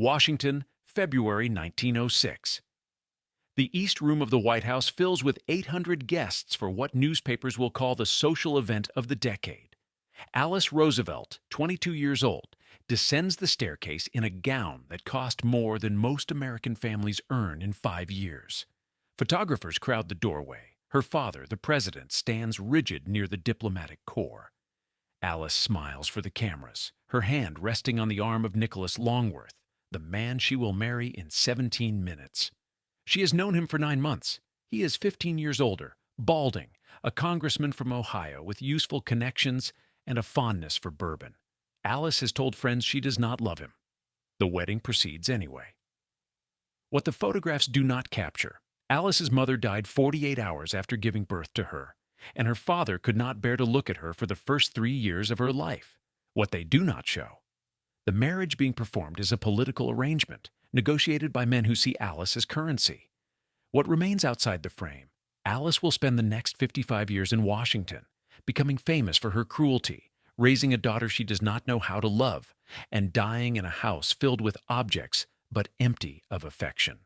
Washington, February 1906. The East Room of the White House fills with 800 guests for what newspapers will call the social event of the decade. Alice Roosevelt, 22 years old, descends the staircase in a gown that cost more than most American families earn in 5 years. Photographers crowd the doorway. Her father, the president, stands rigid near the diplomatic corps. Alice smiles for the cameras, her hand resting on the arm of Nicholas Longworth, the man she will marry in 17 minutes. She has known him for 9 months. He is 15 years older, balding, a congressman from Ohio with useful connections and a fondness for bourbon. Alice has told friends she does not love him. The wedding proceeds anyway. What the photographs do not capture: Alice's mother died 48 hours after giving birth to her, and her father could not bear to look at her for the first 3 years of her life. What they do not show: the marriage being performed is a political arrangement, negotiated by men who see Alice as currency. What remains outside the frame: Alice will spend the next 55 years in Washington, becoming famous for her cruelty, raising a daughter she does not know how to love, and dying in a house filled with objects but empty of affection.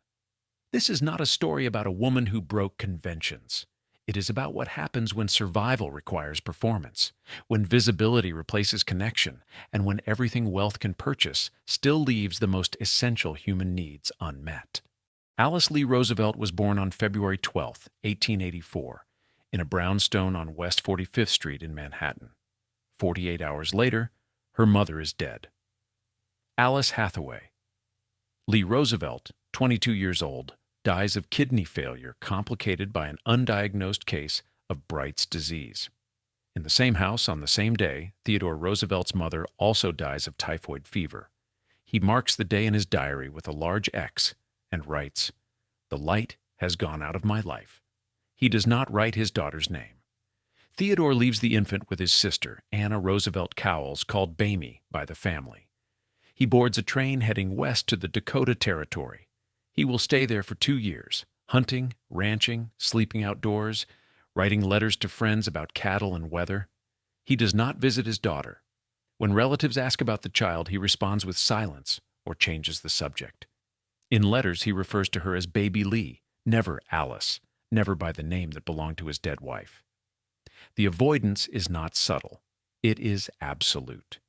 This is not a story about a woman who broke conventions. It is about what happens when survival requires performance, when visibility replaces connection, and when everything wealth can purchase still leaves the most essential human needs unmet. Alice Lee Roosevelt was born on February 12, 1884, in a brownstone on West 45th Street in Manhattan. 48 hours later, her mother is dead. Alice Hathaway. Lee Roosevelt, 22 years old, dies of kidney failure complicated by an undiagnosed case of Bright's disease. In the same house on the same day, Theodore Roosevelt's mother also dies of typhoid fever. He marks the day in his diary with a large X and writes, "The light has gone out of my life." He does not write his daughter's name. Theodore leaves the infant with his sister, Anna Roosevelt Cowles, called Bamie by the family. He boards a train heading west to the Dakota Territory. He will stay there for 2 years, hunting, ranching, sleeping outdoors, writing letters to friends about cattle and weather. He does not visit his daughter. When relatives ask about the child, he responds with silence or changes the subject. In letters, he refers to her as Baby Lee, never Alice, never by the name that belonged to his dead wife. The avoidance is not subtle. It is absolute.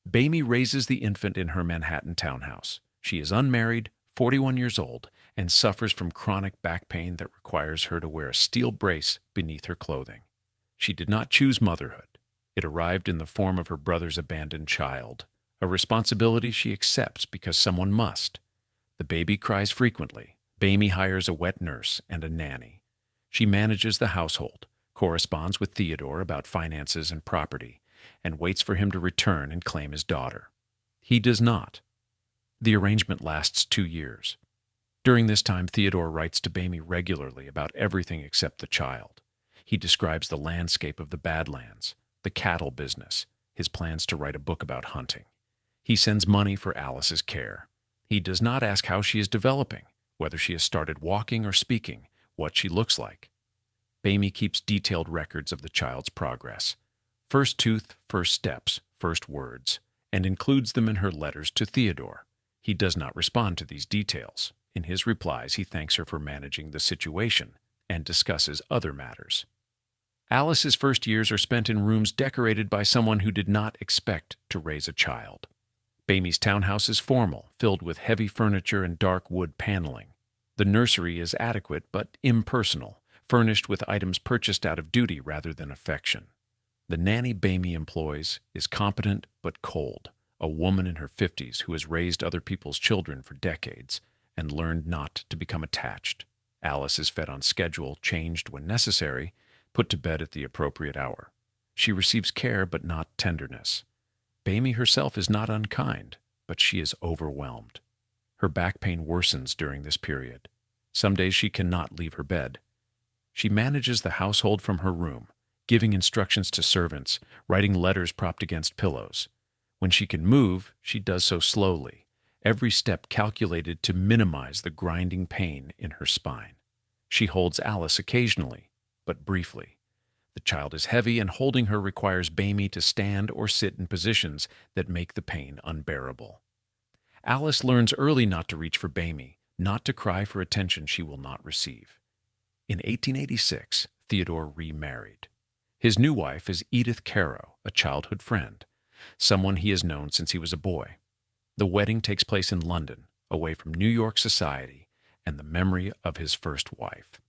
Bamie raises the infant in her Manhattan townhouse. She is unmarried, 41 years old, and suffers from chronic back pain that requires her to wear a steel brace beneath her clothing. She did not choose motherhood. It arrived in the form of her brother's abandoned child, a responsibility she accepts because someone must. The baby cries frequently. Bamie hires a wet nurse and a nanny. She manages the household, corresponds with Theodore about finances and property, and waits for him to return and claim his daughter. He does not. The arrangement lasts 2 years. During this time, Theodore writes to Bamie regularly about everything except the child. He describes the landscape of the Badlands, the cattle business, his plans to write a book about hunting. He sends money for Alice's care. He does not ask how she is developing, whether she has started walking or speaking, what she looks like. Bamie keeps detailed records of the child's progress: first tooth, first steps, first words, and includes them in her letters to Theodore. He does not respond to these details. In his replies, he thanks her for managing the situation and discusses other matters. Alice's first years are spent in rooms decorated by someone who did not expect to raise a child. Bamie's townhouse is formal, filled with heavy furniture and dark wood paneling. The nursery is adequate but impersonal, furnished with items purchased out of duty rather than affection. The nanny Bamie employs is competent but cold, a woman in her 50s who has raised other people's children for decades and learned not to become attached. Alice is fed on schedule, changed when necessary, put to bed at the appropriate hour. She receives care but not tenderness. Bamie herself is not unkind, but she is overwhelmed. Her back pain worsens during this period. Some days she cannot leave her bed. She manages the household from her room, giving instructions to servants, writing letters propped against pillows. When she can move, she does so slowly, every step calculated to minimize the grinding pain in her spine. She holds Alice occasionally, but briefly. The child is heavy, and holding her requires Bamie to stand or sit in positions that make the pain unbearable. Alice learns early not to reach for Bamie, not to cry for attention she will not receive. In 1886, Theodore remarried. His new wife is Edith Caro, a childhood friend, someone he has known since he was a boy. The wedding takes place in London, away from New York society and the memory of his first wife.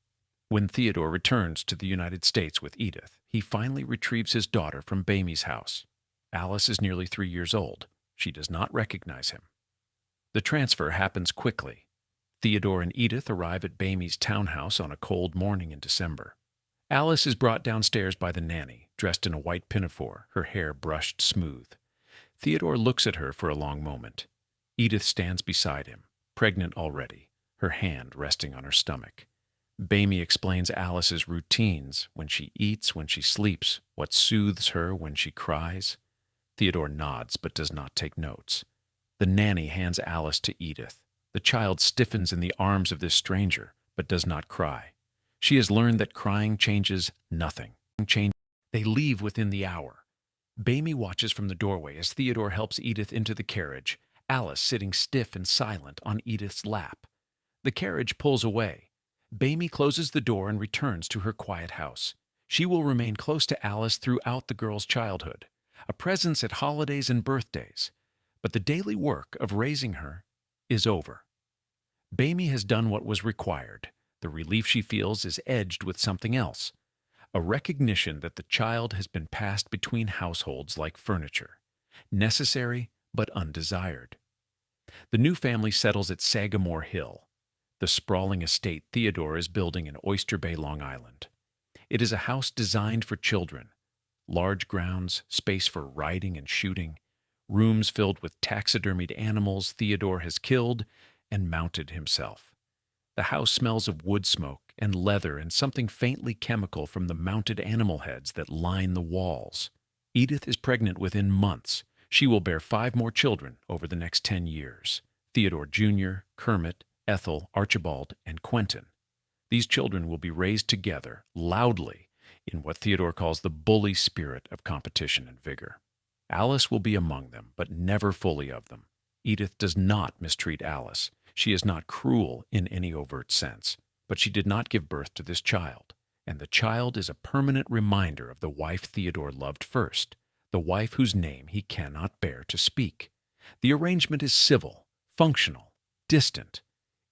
When Theodore returns to the United States with Edith, he finally retrieves his daughter from Bamie's house. Alice is nearly 3 years old. She does not recognize him. The transfer happens quickly. Theodore and Edith arrive at Bamie's townhouse on a cold morning in December. Alice is brought downstairs by the nanny, dressed in a white pinafore, her hair brushed smooth. Theodore looks at her for a long moment. Edith stands beside him, pregnant already, her hand resting on her stomach. Bamie explains Alice's routines, when she eats, when she sleeps, what soothes her when she cries. Theodore nods but does not take notes. The nanny hands Alice to Edith. The child stiffens in the arms of this stranger, but does not cry. She has learned that crying changes nothing. They leave within the hour. Bamie watches from the doorway as Theodore helps Edith into the carriage, Alice sitting stiff and silent on Edith's lap. The carriage pulls away. Bamie closes the door and returns to her quiet house. She will remain close to Alice throughout the girl's childhood, a presence at holidays and birthdays. But the daily work of raising her is over. Bamie has done what was required. The relief she feels is edged with something else, a recognition that the child has been passed between households like furniture, necessary but undesired. The new family settles at Sagamore Hill, the sprawling estate Theodore is building in Oyster Bay, Long Island. It is a house designed for children. Large grounds, space for riding and shooting, rooms filled with taxidermied animals Theodore has killed and mounted himself. The house smells of wood smoke and leather and something faintly chemical from the mounted animal heads that line the walls. Edith is pregnant within months. She will bear 5 more children over the next 10 years. Theodore Jr., Kermit, Ethel, Archibald, and Quentin. These children will be raised together, loudly, in what Theodore calls the bully spirit of competition and vigor. Alice will be among them, but never fully of them. Edith does not mistreat Alice. She is not cruel in any overt sense, but she did not give birth to this child, and the child is a permanent reminder of the wife Theodore loved first, the wife whose name he cannot bear to speak. The arrangement is civil, functional, distant.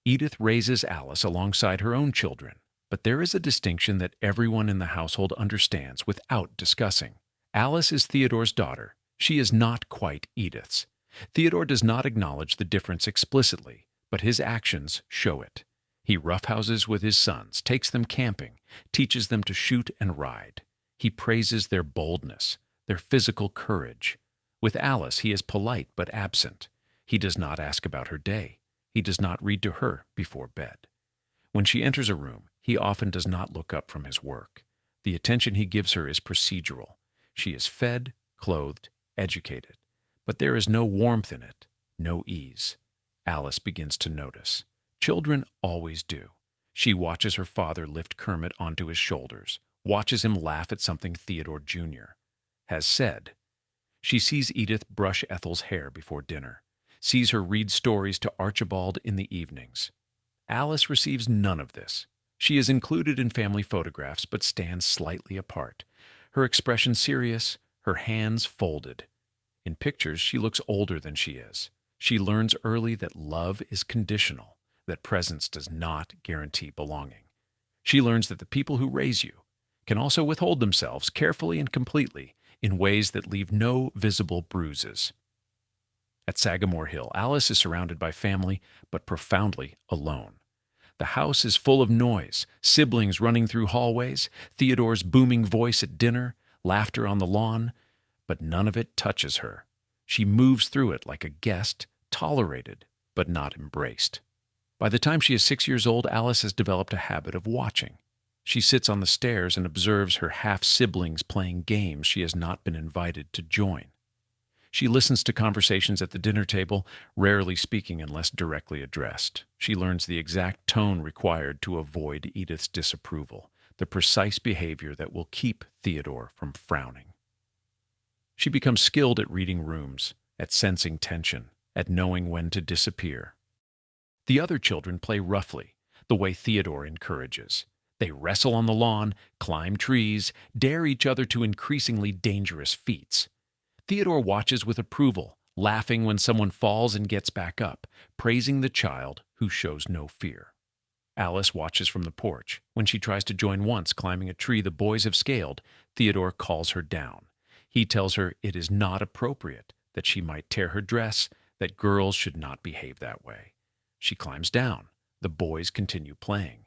Edith raises Alice alongside her own children, but there is a distinction that everyone in the household understands without discussing. Alice is Theodore's daughter. She is not quite Edith's. Theodore does not acknowledge the difference explicitly, but his actions show it. He roughhouses with his sons, takes them camping, teaches them to shoot and ride. He praises their boldness, their physical courage. With Alice, he is polite but absent. He does not ask about her day. He does not read to her before bed. When she enters a room, he often does not look up from his work. The attention he gives her is procedural. She is fed, clothed, educated, but there is no warmth in it, no ease. Alice begins to notice. Children always do. She watches her father lift Kermit onto his shoulders, watches him laugh at something Theodore Jr. has said. She sees Edith brush Ethel's hair before dinner, sees her read stories to Archibald in the evenings. Alice receives none of this. She is included in family photographs but stands slightly apart, her expression serious, her hands folded. In pictures, she looks older than she is. She learns early that love is conditional, that presence does not guarantee belonging. She learns that the people who raise you can also withhold themselves carefully and completely in ways that leave no visible bruises. At Sagamore Hill, Alice is surrounded by family, but profoundly alone. The house is full of noise, siblings running through hallways, Theodore's booming voice at dinner, laughter on the lawn, but none of it touches her. She moves through it like a guest, tolerated, but not embraced. By the time she is 6 years old, Alice has developed a habit of watching. She sits on the stairs and observes her half-siblings playing games she has not been invited to join. She listens to conversations at the dinner table, rarely speaking unless directly addressed. She learns the exact tone required to avoid Edith's disapproval, the precise behavior that will keep Theodore from frowning. She becomes skilled at reading rooms, at sensing tension. at knowing when to disappear. The other children play roughly, the way Theodore encourages. They wrestle on the lawn, climb trees, dare each other to increasingly dangerous feats. Theodore watches with approval, laughing when someone falls and gets back up, praising the child who shows no fear. Alice watches from the porch. When she tries to join once climbing a tree the boys have scaled, Theodore calls her down. He tells her it is not appropriate, that she might tear her dress, that girls should not behave that way. She climbs down. The boys continue playing.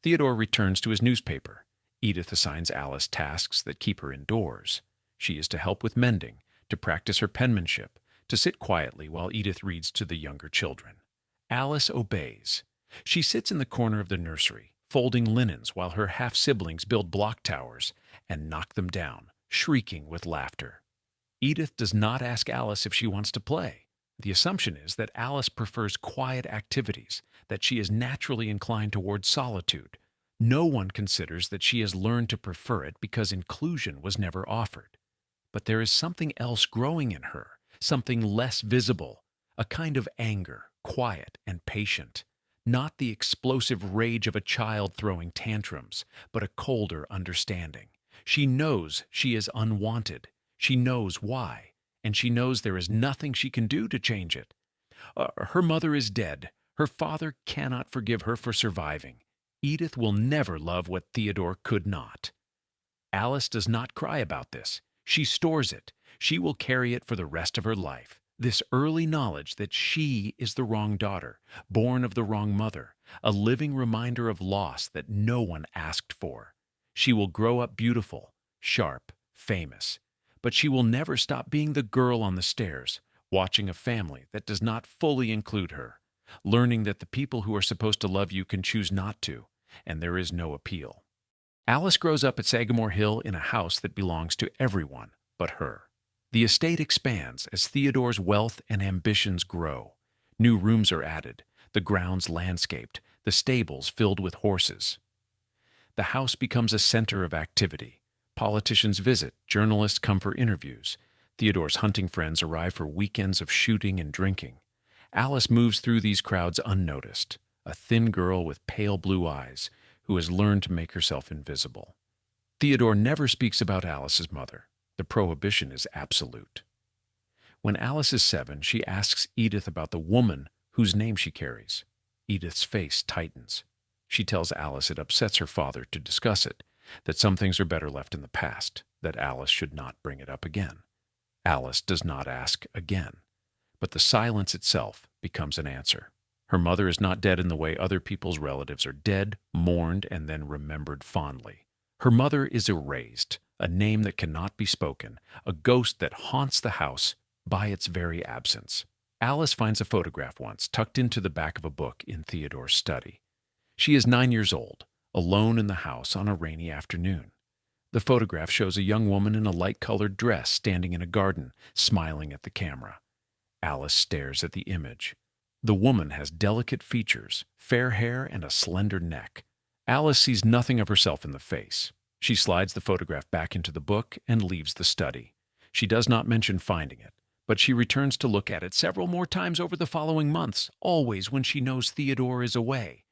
Theodore returns to his newspaper. Edith assigns Alice tasks that keep her indoors. She is to help with mending, to practice her penmanship, to sit quietly while Edith reads to the younger children. Alice obeys. She sits in the corner of the nursery, folding linens while her half-siblings build block towers and knock them down, shrieking with laughter. Edith does not ask Alice if she wants to play. The assumption is that Alice prefers quiet activities, that she is naturally inclined toward solitude. No one considers that she has learned to prefer it because inclusion was never offered. But there is something else growing in her, something less visible, a kind of anger, quiet and patient. Not the explosive rage of a child throwing tantrums, but a colder understanding. She knows she is unwanted. She knows why, and she knows there is nothing she can do to change it. Her mother is dead. Her father cannot forgive her for surviving. Edith will never love what Theodore could not. Alice does not cry about this. She stores it. She will carry it for the rest of her life. This early knowledge that she is the wrong daughter, born of the wrong mother, a living reminder of loss that no one asked for. She will grow up beautiful, sharp, famous, but she will never stop being the girl on the stairs, watching a family that does not fully include her, learning that the people who are supposed to love you can choose not to, and there is no appeal. Alice grows up at Sagamore Hill in a house that belongs to everyone but her. The estate expands as Theodore's wealth and ambitions grow. New rooms are added, the grounds landscaped, the stables filled with horses. The house becomes a center of activity. Politicians visit, journalists come for interviews. Theodore's hunting friends arrive for weekends of shooting and drinking. Alice moves through these crowds unnoticed, a thin girl with pale blue eyes who has learned to make herself invisible. Theodore never speaks about Alice's mother. The prohibition is absolute. When Alice is 7, she asks Edith about the woman whose name she carries. Edith's face tightens. She tells Alice it upsets her father to discuss it, that some things are better left in the past, that Alice should not bring it up again. Alice does not ask again, but the silence itself becomes an answer. Her mother is not dead in the way other people's relatives are dead, mourned, and then remembered fondly. Her mother is erased, a name that cannot be spoken, a ghost that haunts the house by its very absence. Alice finds a photograph once tucked into the back of a book in Theodore's study. She is 9 years old, alone in the house on a rainy afternoon. The photograph shows a young woman in a light-colored dress standing in a garden, smiling at the camera. Alice stares at the image. The woman has delicate features, fair hair, and a slender neck. Alice sees nothing of herself in the face. She slides the photograph back into the book and leaves the study. She does not mention finding it, but she returns to look at it several more times over the following months, always when she knows Theodore is away.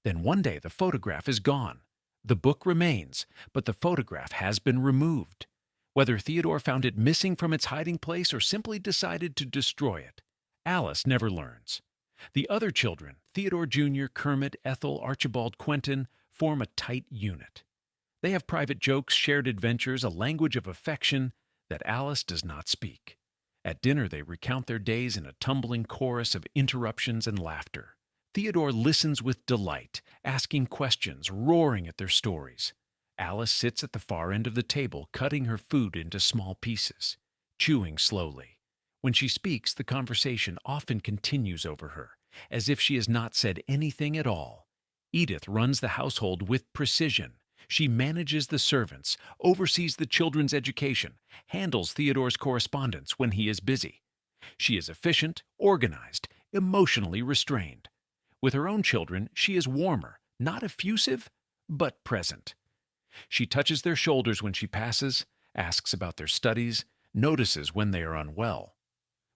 Then one day the photograph is gone. The book remains, but the photograph has been removed. Whether Theodore found it missing from its hiding place or simply decided to destroy it, Alice never learns. The other children, Theodore Jr., Kermit, Ethel, Archibald, Quentin, form a tight unit. They have private jokes, shared adventures, a language of affection that Alice does not speak. At dinner they recount their days in a tumbling chorus of interruptions and laughter. Theodore listens with delight, asking questions, roaring at their stories. Alice sits at the far end of the table, cutting her food into small pieces, chewing slowly. When she speaks, the conversation often continues over her, as if she has not said anything at all. Edith runs the household with precision. She manages the servants, oversees the children's education, handles Theodore's correspondence when he is busy. She is efficient, organized, emotionally restrained. With her own children, she is warmer, not effusive, but present. She touches their shoulders when she passes, asks about their studies, notices when they are unwell.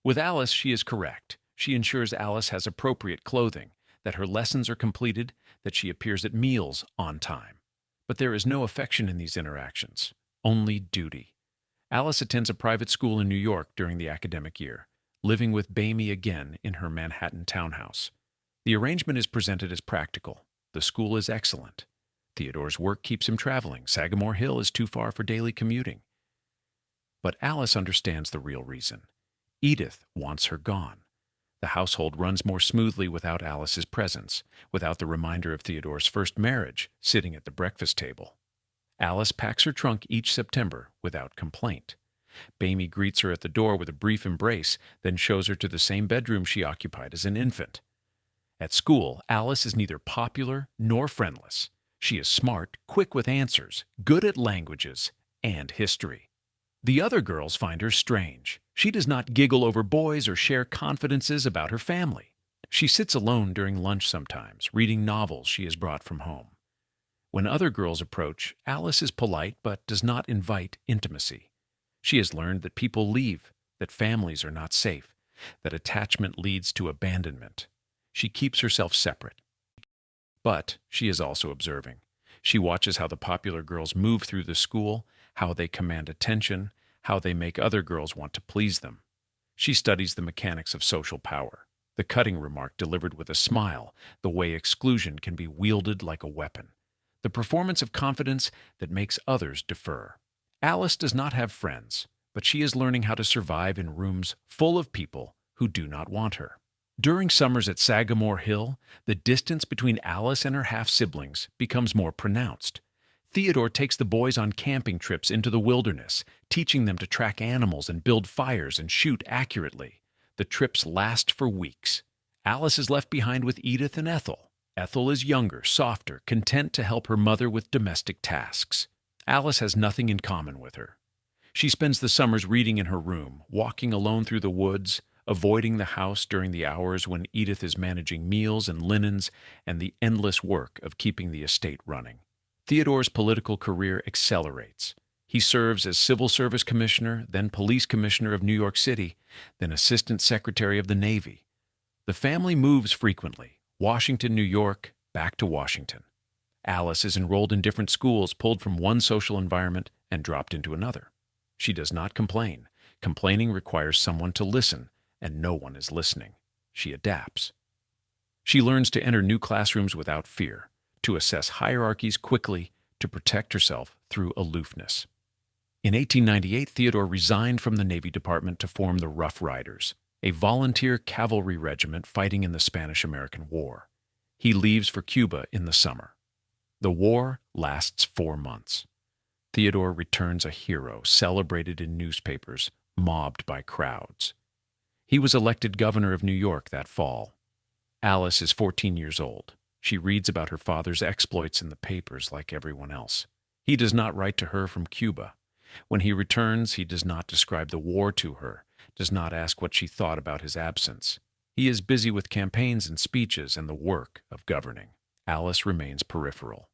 With Alice, she is correct. She ensures Alice has appropriate clothing, that her lessons are completed, that she appears at meals on time. But there is no affection in these interactions, only duty. Alice attends a private school in New York during the academic year, living with Bamie again in her Manhattan townhouse. The arrangement is presented as practical. The school is excellent. Theodore's work keeps him traveling. Sagamore Hill is too far for daily commuting. But Alice understands the real reason. Edith wants her gone. The household runs more smoothly without Alice's presence, without the reminder of Theodore's first marriage sitting at the breakfast table. Alice packs her trunk each September without complaint. Bamie greets her at the door with a brief embrace, then shows her to the same bedroom she occupied as an infant. At school, Alice is neither popular nor friendless. She is smart, quick with answers, good at languages and history. The other girls find her strange. She does not giggle over boys or share confidences about her family. She sits alone during lunch sometimes, reading novels she has brought from home. When other girls approach, Alice is polite but does not invite intimacy. She has learned that people leave, that families are not safe, that attachment leads to abandonment. She keeps herself separate. But she is also observing. She watches how the popular girls move through the school, how they command attention, how they make other girls want to please them. She studies the mechanics of social power, the cutting remark delivered with a smile, the way exclusion can be wielded like a weapon, the performance of confidence that makes others defer. Alice does not have friends, but she is learning how to survive in rooms full of people who do not want her. During summers at Sagamore Hill, the distance between Alice and her half-siblings becomes more pronounced. Theodore takes the boys on camping trips into the wilderness, teaching them to track animals and build fires and shoot accurately. The trips last for weeks. Alice is left behind with Edith and Ethel. Ethel is younger, softer, content to help her mother with domestic tasks. Alice has nothing in common with her. She spends the summers reading in her room, walking alone through the woods, avoiding the house during the hours when Edith is managing meals and linens and the endless work of keeping the estate running. Theodore's political career accelerates. He serves as Civil Service Commissioner, then Police Commissioner of New York City, then Assistant Secretary of the Navy. The family moves frequently, Washington, New York, back to Washington. Alice is enrolled in different schools, pulled from one social environment and dropped into another. She does not complain. Complaining requires someone to listen, and no one is listening. She adapts. She learns to enter new classrooms without fear, to assess hierarchies quickly, to protect herself through aloofness. In 1898, Theodore resigned from the Navy Department to form the Rough Riders, a volunteer cavalry regiment fighting in the Spanish-American War. He leaves for Cuba in the summer. The war lasts 4 months. Theodore returns a hero, celebrated in newspapers, mobbed by crowds. He was elected governor of New York that fall. Alice is 14 years old. She reads about her father's exploits in the papers like everyone else. He does not write to her from Cuba. When he returns, he does not describe the war to her, does not ask what she thought about his absence. He is busy with campaigns and speeches and the work of governing. Alice remains peripheral.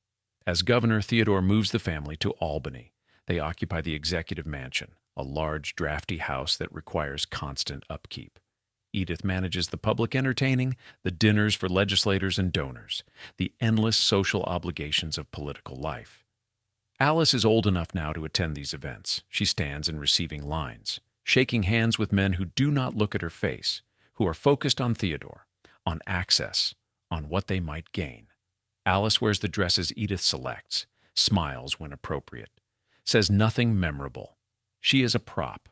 As governor, Theodore moves the family to Albany. They occupy the executive mansion, a large, drafty house that requires constant upkeep. Edith manages the public entertaining, the dinners for legislators and donors, the endless social obligations of political life. Alice is old enough now to attend these events. She stands in receiving lines, shaking hands with men who do not look at her face, who are focused on Theodore, on access, on what they might gain. Alice wears the dresses Edith selects, smiles when appropriate, says nothing memorable. She is a prop.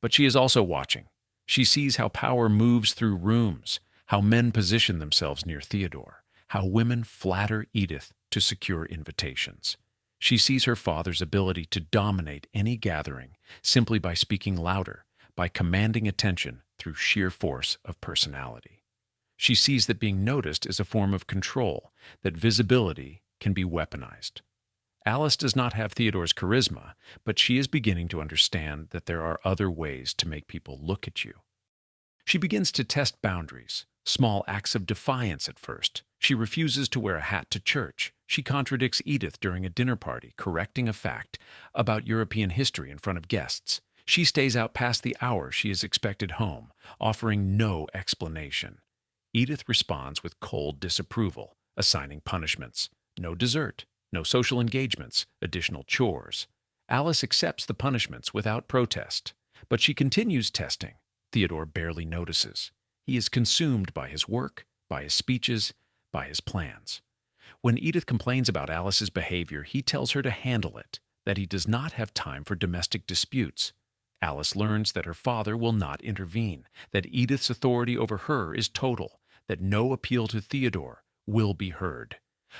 But she is also watching. She sees how power moves through rooms, how men position themselves near Theodore, how women flatter Edith to secure invitations. She sees her father's ability to dominate any gathering simply by speaking louder, by commanding attention through sheer force of personality. She sees that being noticed is a form of control, that visibility can be weaponized. Alice does not have Theodore's charisma, but she is beginning to understand that there are other ways to make people look at you. She begins to test boundaries, small acts of defiance at first. She refuses to wear a hat to church. She contradicts Edith during a dinner party, correcting a fact about European history in front of guests. She stays out past the hour she is expected home, offering no explanation. Edith responds with cold disapproval, assigning punishments. No dessert, no social engagements, additional chores. Alice accepts the punishments without protest, but she continues testing. Theodore barely notices. He is consumed by his work, by his speeches, by his plans. When Edith complains about Alice's behavior, he tells her to handle it, that he does not have time for domestic disputes. Alice learns that her father will not intervene, that Edith's authority over her is total, that no appeal to Theodore will be heard.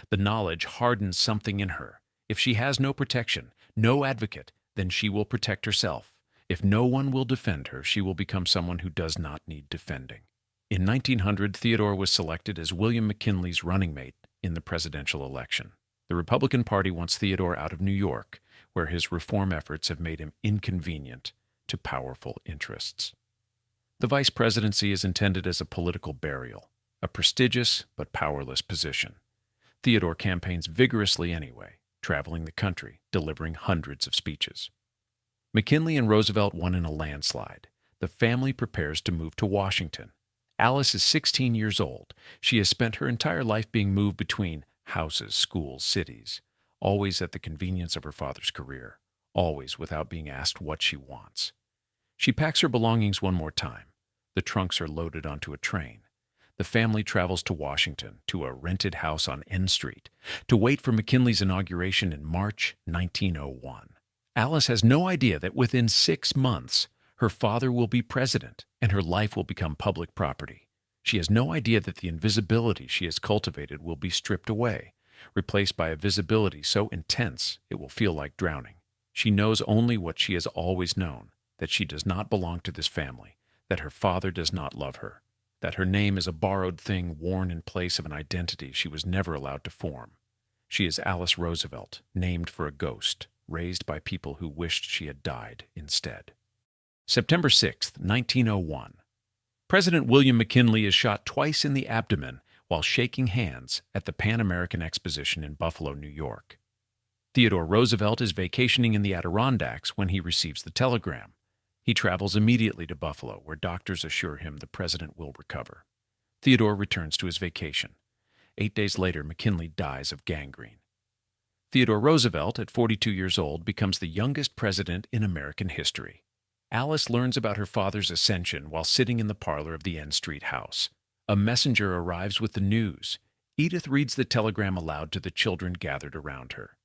The knowledge hardens something in her. If she has no protection, no advocate, then she will protect herself. If no one will defend her, she will become someone who does not need defending. In 1900, Theodore was selected as William McKinley's running mate in the presidential election. The Republican Party wants Theodore out of New York, where his reform efforts have made him inconvenient to powerful interests. The vice presidency is intended as a political burial, a prestigious but powerless position. Theodore campaigns vigorously anyway, traveling the country, delivering hundreds of speeches. McKinley and Roosevelt won in a landslide. The family prepares to move to Washington. Alice is 16 years old. She has spent her entire life being moved between houses, schools, cities, always at the convenience of her father's career, always without being asked what she wants. She packs her belongings one more time. The trunks are loaded onto a train. The family travels to Washington, to a rented house on N Street, to wait for McKinley's inauguration in March 1901. Alice has no idea that within 6 months, her father will be president and her life will become public property. She has no idea that the invisibility she has cultivated will be stripped away, replaced by a visibility so intense it will feel like drowning. She knows only what she has always known, that she does not belong to this family, that her father does not love her, that her name is a borrowed thing worn in place of an identity she was never allowed to form. She is Alice Roosevelt, named for a ghost, raised by people who wished she had died instead. September 6, 1901. President William McKinley is shot twice in the abdomen while shaking hands at the Pan American Exposition in Buffalo, New York. Theodore Roosevelt is vacationing in the Adirondacks when he receives the telegram. He travels immediately to Buffalo, where doctors assure him the president will recover. Theodore returns to his vacation. 8 days later, McKinley dies of gangrene. Theodore Roosevelt, at 42 years old, becomes the youngest president in American history. Alice learns about her father's ascension while sitting in the parlor of the N Street house. A messenger arrives with the news. Edith reads the telegram aloud to the children gathered around her.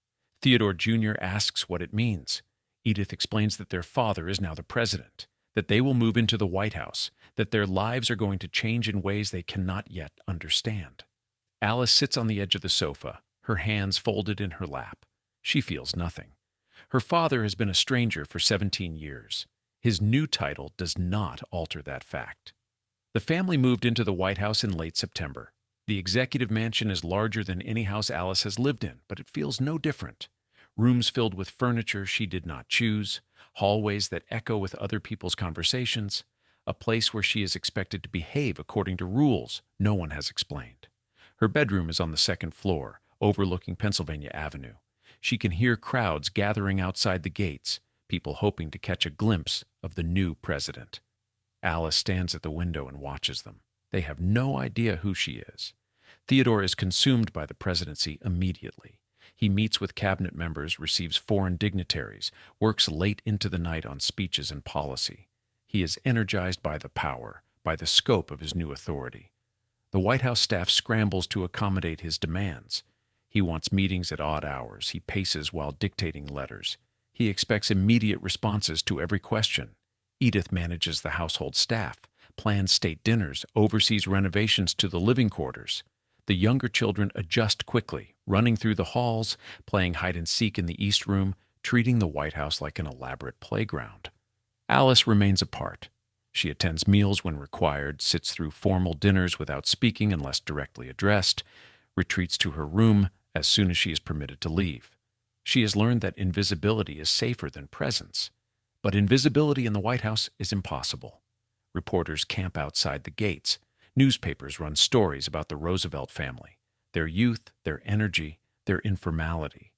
Theodore Jr. asks what it means. Edith explains that their father is now the president, that they will move into the White House, that their lives are going to change in ways they cannot yet understand. Alice sits on the edge of the sofa, her hands folded in her lap. She feels nothing. Her father has been a stranger for 17 years. His new title does not alter that fact. The family moved into the White House in late September. The executive mansion is larger than any house Alice has lived in, but it feels no different. Rooms filled with furniture she did not choose, hallways that echo with other people's conversations, a place where she is expected to behave according to rules no one has explained. Her bedroom is on the second floor, overlooking Pennsylvania Avenue. She can hear crowds gathering outside the gates, people hoping to catch a glimpse of the new president. Alice stands at the window and watches them. They have no idea who she is. Theodore is consumed by the presidency immediately. He meets with cabinet members, receives foreign dignitaries, works late into the night on speeches and policy. He is energized by the power, by the scope of his new authority. The White House staff scrambles to accommodate his demands. He wants meetings at odd hours. He paces while dictating letters. He expects immediate responses to every question. Edith manages the household staff, plans state dinners, oversees renovations to the living quarters. The younger children adjust quickly, running through the halls, playing hide-and-seek in the East Room, treating the White House like an elaborate playground. Alice remains apart. She attends meals when required, sits through formal dinners without speaking unless directly addressed, retreats to her room as soon as she is permitted to leave. She has learned that invisibility is safer than presence. But invisibility in the White House is impossible. Reporters camp outside the gates. Newspapers run stories about the Roosevelt family, their youth, their energy, their informality.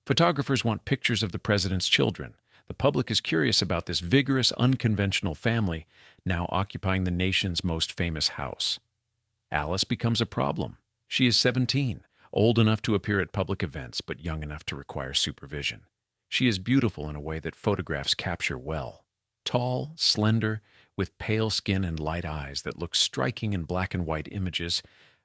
Photographers want pictures of the president's children. The public is curious about this vigorous, unconventional family now occupying the nation's most famous house. Alice becomes a problem. She is 17, old enough to appear at public events, but young enough to require supervision. She is beautiful in a way that photographs capture well. Tall, slender, with pale skin and light eyes that look striking in black and white images,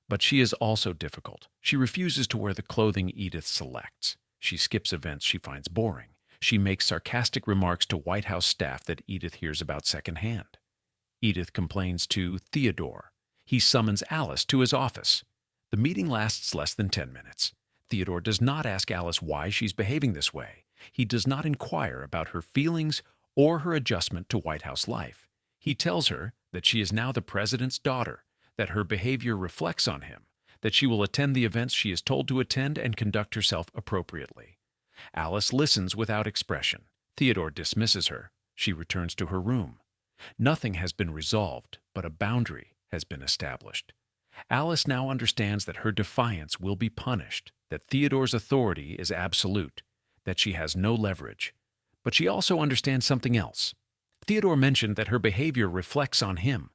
but she is also difficult. She refuses to wear the clothing Edith selects. She skips events she finds boring. She makes sarcastic remarks to White House staff that Edith hears about secondhand. Edith complains to Theodore. He summons Alice to his office. The meeting lasts less than 10 minutes. Theodore does not ask Alice why she's behaving this way. He does not inquire about her feelings or her adjustment to White House life. He tells her that she is now the president's daughter, that her behavior reflects on him, that she will attend the events she is told to attend and conduct herself appropriately. Alice listens without expression. Theodore dismisses her. She returns to her room. Nothing has been resolved, but a boundary has been established. Alice now understands that her defiance will be punished, that Theodore's authority is absolute, that she has no leverage. But she also understands something else. Theodore mentioned that her behavior reflects on him,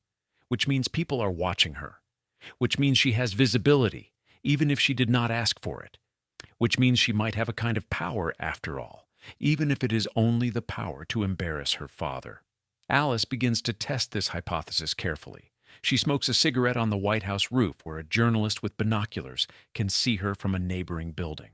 which means people are watching her, which means she has visibility, even if she did not ask for it, which means she might have a kind of power after all, even if it is only the power to embarrass her father. Alice begins to test this hypothesis carefully. She smokes a cigarette on the White House roof where a journalist with binoculars can see her from a neighboring building.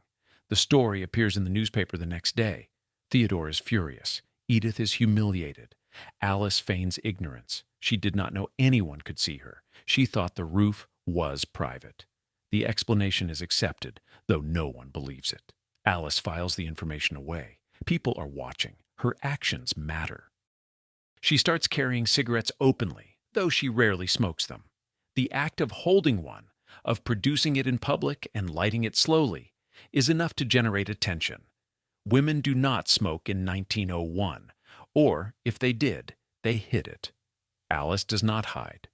The story appears in the newspaper the next day. Theodore is furious. Edith is humiliated. Alice feigns ignorance. She did not know anyone could see her. She thought the roof was private. The explanation is accepted, though no one believes it. Alice files the information away. People are watching. Her actions matter. She starts carrying cigarettes openly, though she rarely smokes them. The act of holding one, of producing it in public and lighting it slowly, is enough to generate attention. Women do not smoke in 1901, or, if they did, they hid it. Alice does not hide.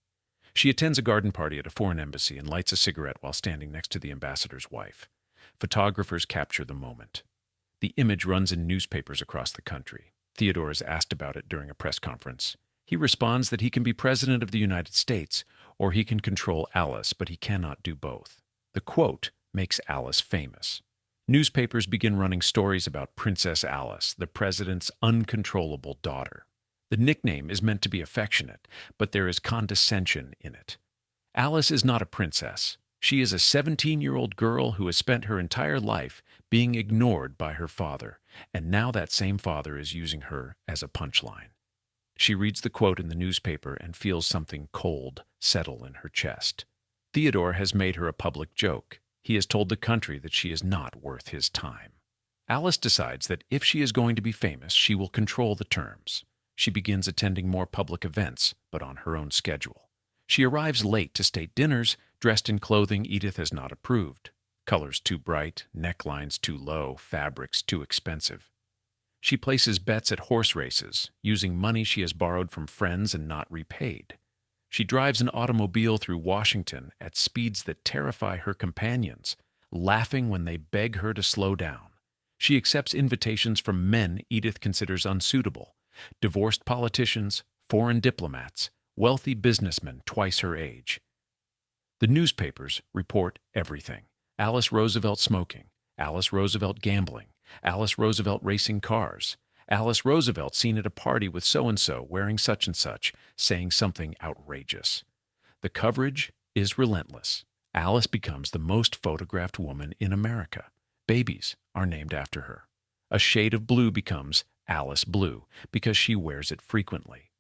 She attends a garden party at a foreign embassy and lights a cigarette while standing next to the ambassador's wife. Photographers capture the moment. The image runs in newspapers across the country. Theodore is asked about it during a press conference. He responds that he can be president of the United States, or he can control Alice, but he cannot do both. The quote makes Alice famous. Newspapers begin running stories about Princess Alice, the president's uncontrollable daughter. The nickname is meant to be affectionate, but there is condescension in it. Alice is not a princess. She is a 17-year-old girl who has spent her entire life being ignored by her father, and now that same father is using her as a punchline. She reads the quote in the newspaper and feels something cold settle in her chest. Theodore has made her a public joke. He has told the country that she is not worth his time. Alice decides that if she is going to be famous, she will control the terms. She begins attending more public events, but on her own schedule. She arrives late to state dinners, dressed in clothing Edith has not approved. Colors too bright, necklines too low, fabrics too expensive. She places bets at horse races, using money she has borrowed from friends and not repaid. She drives an automobile through Washington at speeds that terrify her companions, laughing when they beg her to slow down. She accepts invitations from men Edith considers unsuitable, divorced politicians, foreign diplomats, wealthy businessmen twice her age. The newspapers report everything. Alice Roosevelt smoking, Alice Roosevelt gambling, Alice Roosevelt racing cars, Alice Roosevelt seen at a party with so-and-so wearing such and such, saying something outrageous. The coverage is relentless. Alice becomes the most photographed woman in America. Babies are named after her. A shade of blue becomes Alice Blue because she wears it frequently.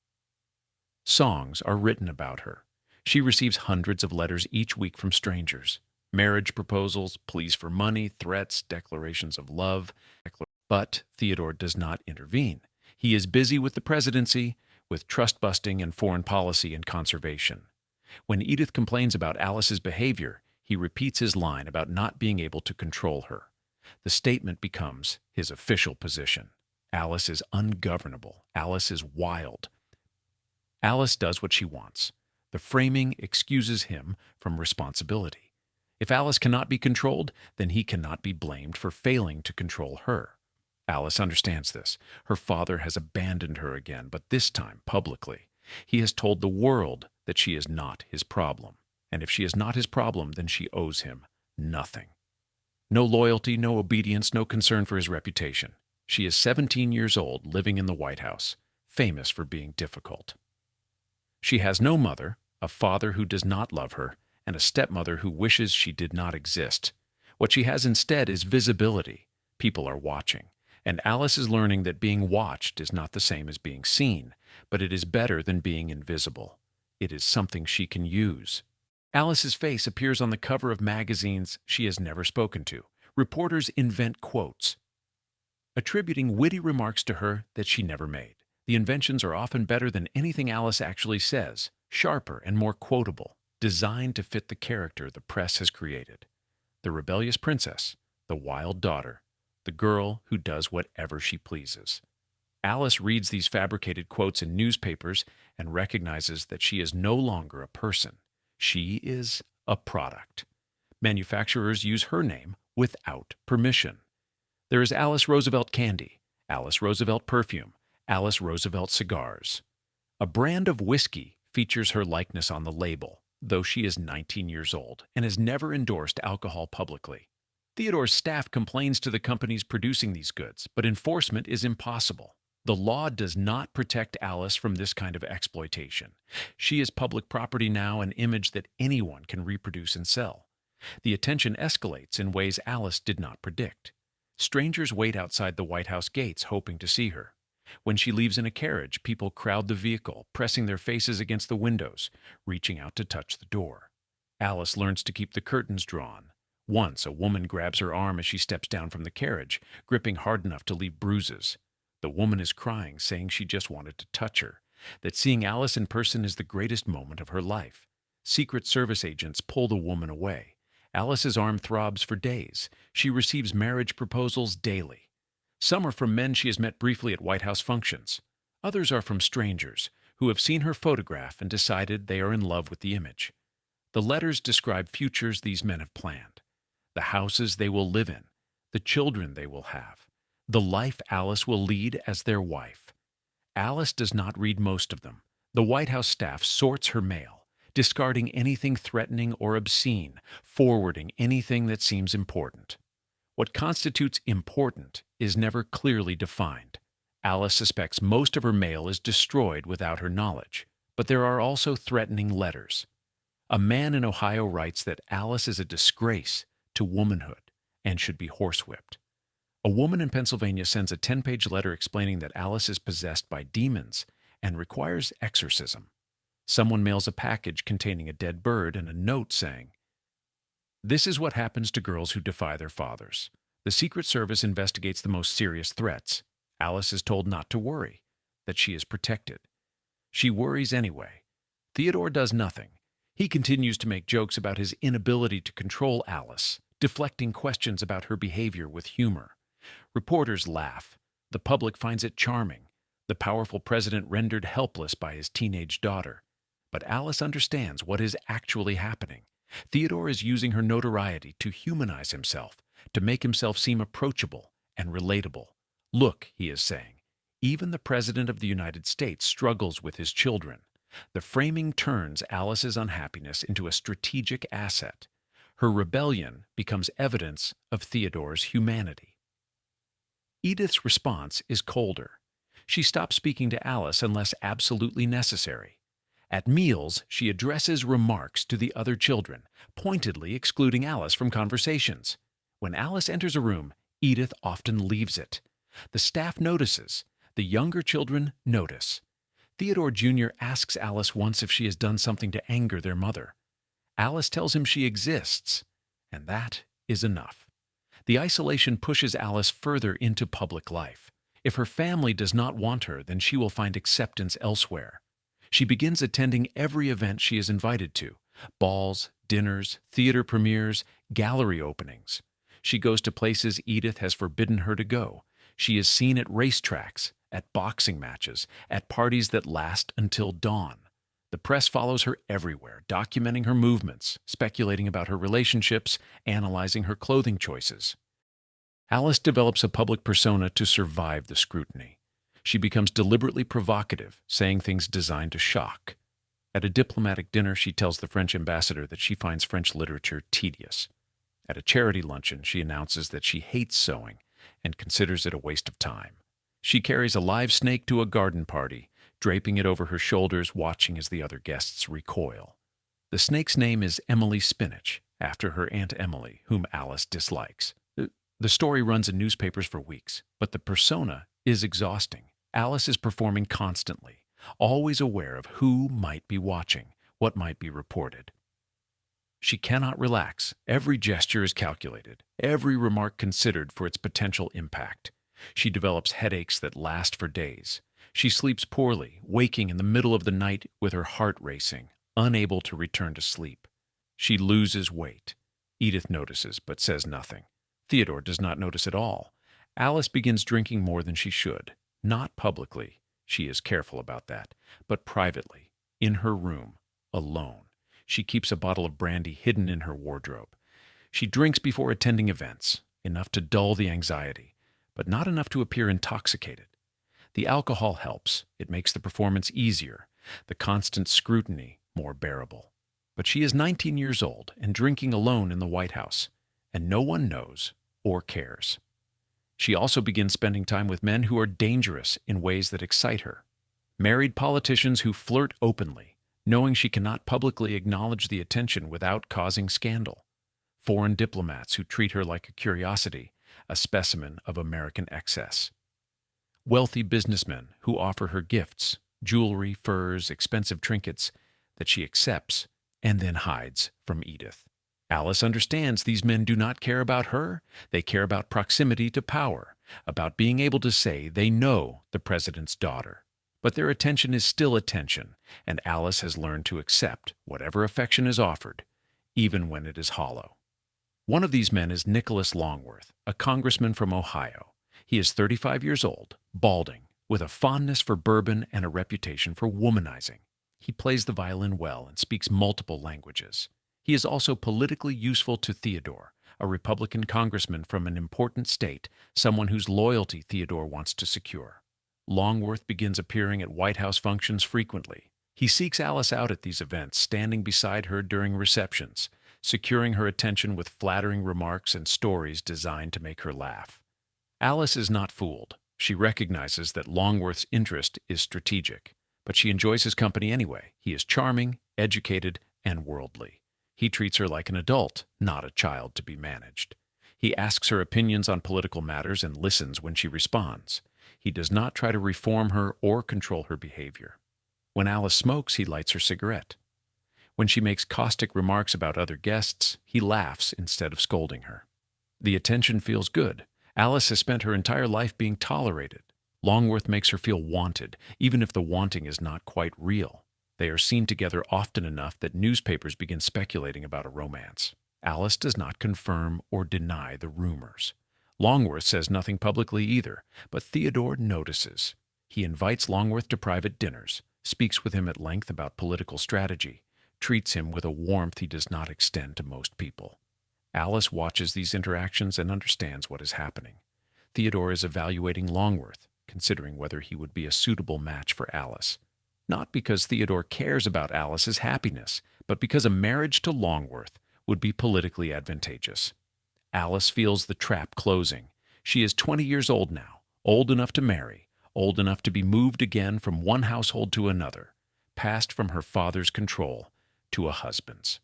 Songs are written about her. She receives hundreds of letters each week from strangers. Marriage proposals, pleas for money, threats, declarations of love. But Theodore does not intervene. He is busy with the presidency, with trust-busting and foreign policy and conservation. When Edith complains about Alice's behavior, he repeats his line about not being able to control her. The statement becomes his official position. Alice is ungovernable. Alice is wild. Alice does what she wants. The framing excuses him from responsibility. If Alice cannot be controlled, then he cannot be blamed for failing to control her. Alice understands this. Her father has abandoned her again, but this time publicly. He has told the world that she is not his problem. And if she is not his problem, then she owes him nothing. No loyalty, no obedience, no concern for his reputation. She is 17 years old, living in the White House, famous for being difficult. She has no mother, a father who does not love her, and a stepmother who wishes she did not exist. What she has instead is visibility. People are watching. And Alice is learning that being watched is not the same as being seen, but it is better than being invisible. It is something she can use. Alice's face appears on the cover of magazines she has never spoken to. Reporters invent quotes, attributing witty remarks to her that she never made. The inventions are often better than anything Alice actually says, sharper and more quotable, designed to fit the character the press has created. The rebellious princess, the wild daughter, the girl who does whatever she pleases. Alice reads these fabricated quotes in newspapers and recognizes that she is no longer a person. She is a product. Manufacturers use her name without permission. There is Alice Roosevelt candy, Alice Roosevelt perfume, Alice Roosevelt cigars. A brand of whiskey features her likeness on the label, though she is 19 years old and has never endorsed alcohol publicly. Theodore's staff complains to the companies producing these goods, but enforcement is impossible. The law does not protect Alice from this kind of exploitation. She is public property now, an image that anyone can reproduce and sell. The attention escalates in ways Alice did not predict. Strangers wait outside the White House gates hoping to see her. When she leaves in a carriage, people crowd the vehicle, pressing their faces against the windows, reaching out to touch the door. Alice learns to keep the curtains drawn. Once, a woman grabs her arm as she steps down from the carriage, gripping hard enough to leave bruises. The woman is crying, saying she just wanted to touch her, that seeing Alice in person is the greatest moment of her life. Secret Service agents pull the woman away. Alice's arm throbs for days. She receives marriage proposals daily. Some are from men she has met briefly at White House functions. Others are from strangers who have seen her photograph and decided they are in love with the image. The letters describe futures these men have planned, the houses they will live in, the children they will have, the life Alice will lead as their wife. Alice does not read most of them. The White House staff sorts her mail, discarding anything threatening or obscene, forwarding anything that seems important. What constitutes important is never clearly defined. Alice suspects most of her mail is destroyed without her knowledge, but there are also threatening letters. A man in Ohio writes that Alice is a disgrace to womanhood and should be horsewhipped. A woman in Pennsylvania sends a 10-page letter explaining that Alice is possessed by demons and requires exorcism. Someone mails a package containing a dead bird and a note saying, "This is what happens to girls who defy their fathers. The Secret Service investigates the most serious threats. Alice is told not to worry, that she is protected. She worries anyway. Theodore does nothing. He continues to make jokes about his inability to control Alice, deflecting questions about her behavior with humor. Reporters laugh. The public finds it charming. The powerful president rendered helpless by his teenage daughter. But Alice understands what is actually happening. Theodore is using her notoriety to humanize himself, to make himself seem approachable and relatable. Look, he is saying, even the President of the United States struggles with his children. The framing turns Alice's unhappiness into a strategic asset. Her rebellion becomes evidence of Theodore's humanity. Edith's response is colder. She stops speaking to Alice unless absolutely necessary. At meals, she addresses remarks to the other children, pointedly excluding Alice from conversations. When Alice enters a room, Edith often leaves it. The staff notices. The younger children notice. Theodore Jr. asks Alice once if she has done something to anger their mother. Alice tells him she exists, and that is enough. The isolation pushes Alice further into public life. If her family does not want her, then she will find acceptance elsewhere. She begins attending every event she is invited to: balls, dinners, theater premieres, gallery openings. She goes to places Edith has forbidden her to go. She is seen at racetracks, at boxing matches, at parties that last until dawn. The press follows her everywhere, documenting her movements, speculating about her relationships, analyzing her clothing choices. Alice develops a public persona to survive the scrutiny. She becomes deliberately provocative, saying things designed to shock. At a diplomatic dinner, she tells the French ambassador that she finds French literature tedious. At a charity luncheon, she announces that she hates sewing and considers it a waste of time. She carries a live snake to a garden party, draping it over her shoulders, watching as the other guests recoil. The snake's name is Emily Spinach, after her Aunt Emily, whom Alice dislikes. The story runs in newspapers for weeks, but the persona is exhausting. Alice is performing constantly, always aware of who might be watching, what might be reported. She cannot relax. Every gesture is calculated, every remark considered for its potential impact. She develops headaches that last for days. She sleeps poorly, waking in the middle of the night with her heart racing, unable to return to sleep. She loses weight. Edith notices, but says nothing. Theodore does not notice at all. Alice begins drinking more than she should. Not publicly, she is careful about that, but privately, in her room, alone. She keeps a bottle of brandy hidden in her wardrobe. She drinks before attending events, enough to dull the anxiety, but not enough to appear intoxicated. The alcohol helps. It makes the performance easier, the constant scrutiny more bearable. But she is 19 years old and drinking alone in the White House, and no one knows or cares. She also begins spending time with men who are dangerous in ways that excite her. Married politicians who flirt openly, knowing she cannot publicly acknowledge the attention without causing scandal. Foreign diplomats who treat her like a curiosity, a specimen of American excess. Wealthy businessmen who offer her gifts, jewelry, furs, expensive trinkets, that she accepts and then hides from Edith. Alice understands these men do not care about her. They care about proximity to power, about being able to say they know the president's daughter. But their attention is still attention, and Alice has learned to accept whatever affection is offered, even when it is hollow. One of these men is Nicholas Longworth, a congressman from Ohio. He is 35 years old, balding, with a fondness for bourbon and a reputation for womanizing. He plays the violin well and speaks multiple languages. He is also politically useful to Theodore, a Republican congressman from an important state, someone whose loyalty Theodore wants to secure. Longworth begins appearing at White House functions frequently. He seeks Alice out at these events, standing beside her during receptions, securing her attention with flattering remarks and stories designed to make her laugh. Alice is not fooled. She recognizes that Longworth's interest is strategic, but she enjoys his company anyway. He is charming, educated, and worldly. He treats her like an adult, not a child to be managed. He asks her opinions on political matters and listens when she responds. He does not try to reform her or control her behavior. When Alice smokes, he lights her cigarette. When she makes caustic remarks about other guests, he laughs instead of scolding her. The attention feels good. Alice has spent her entire life being tolerated. Longworth makes her feel wanted, even if the wanting is not quite real. They are seen together often enough that newspapers begin speculating about a romance. Alice does not confirm or deny the rumors. Longworth says nothing publicly either, but Theodore notices. He invites Longworth to private dinners, speaks with him at length about political strategy, treats him with a warmth he does not extend to most people. Alice watches these interactions and understands what is happening. Theodore is evaluating Longworth, considering whether he would be a suitable match for Alice. Not because Theodore cares about Alice's happiness, but because a marriage to Longworth would be politically advantageous. Alice feels the trap closing. She is 20 years old now, old enough to marry, old enough to be moved again from one household to another, passed from her father's control to a husband's.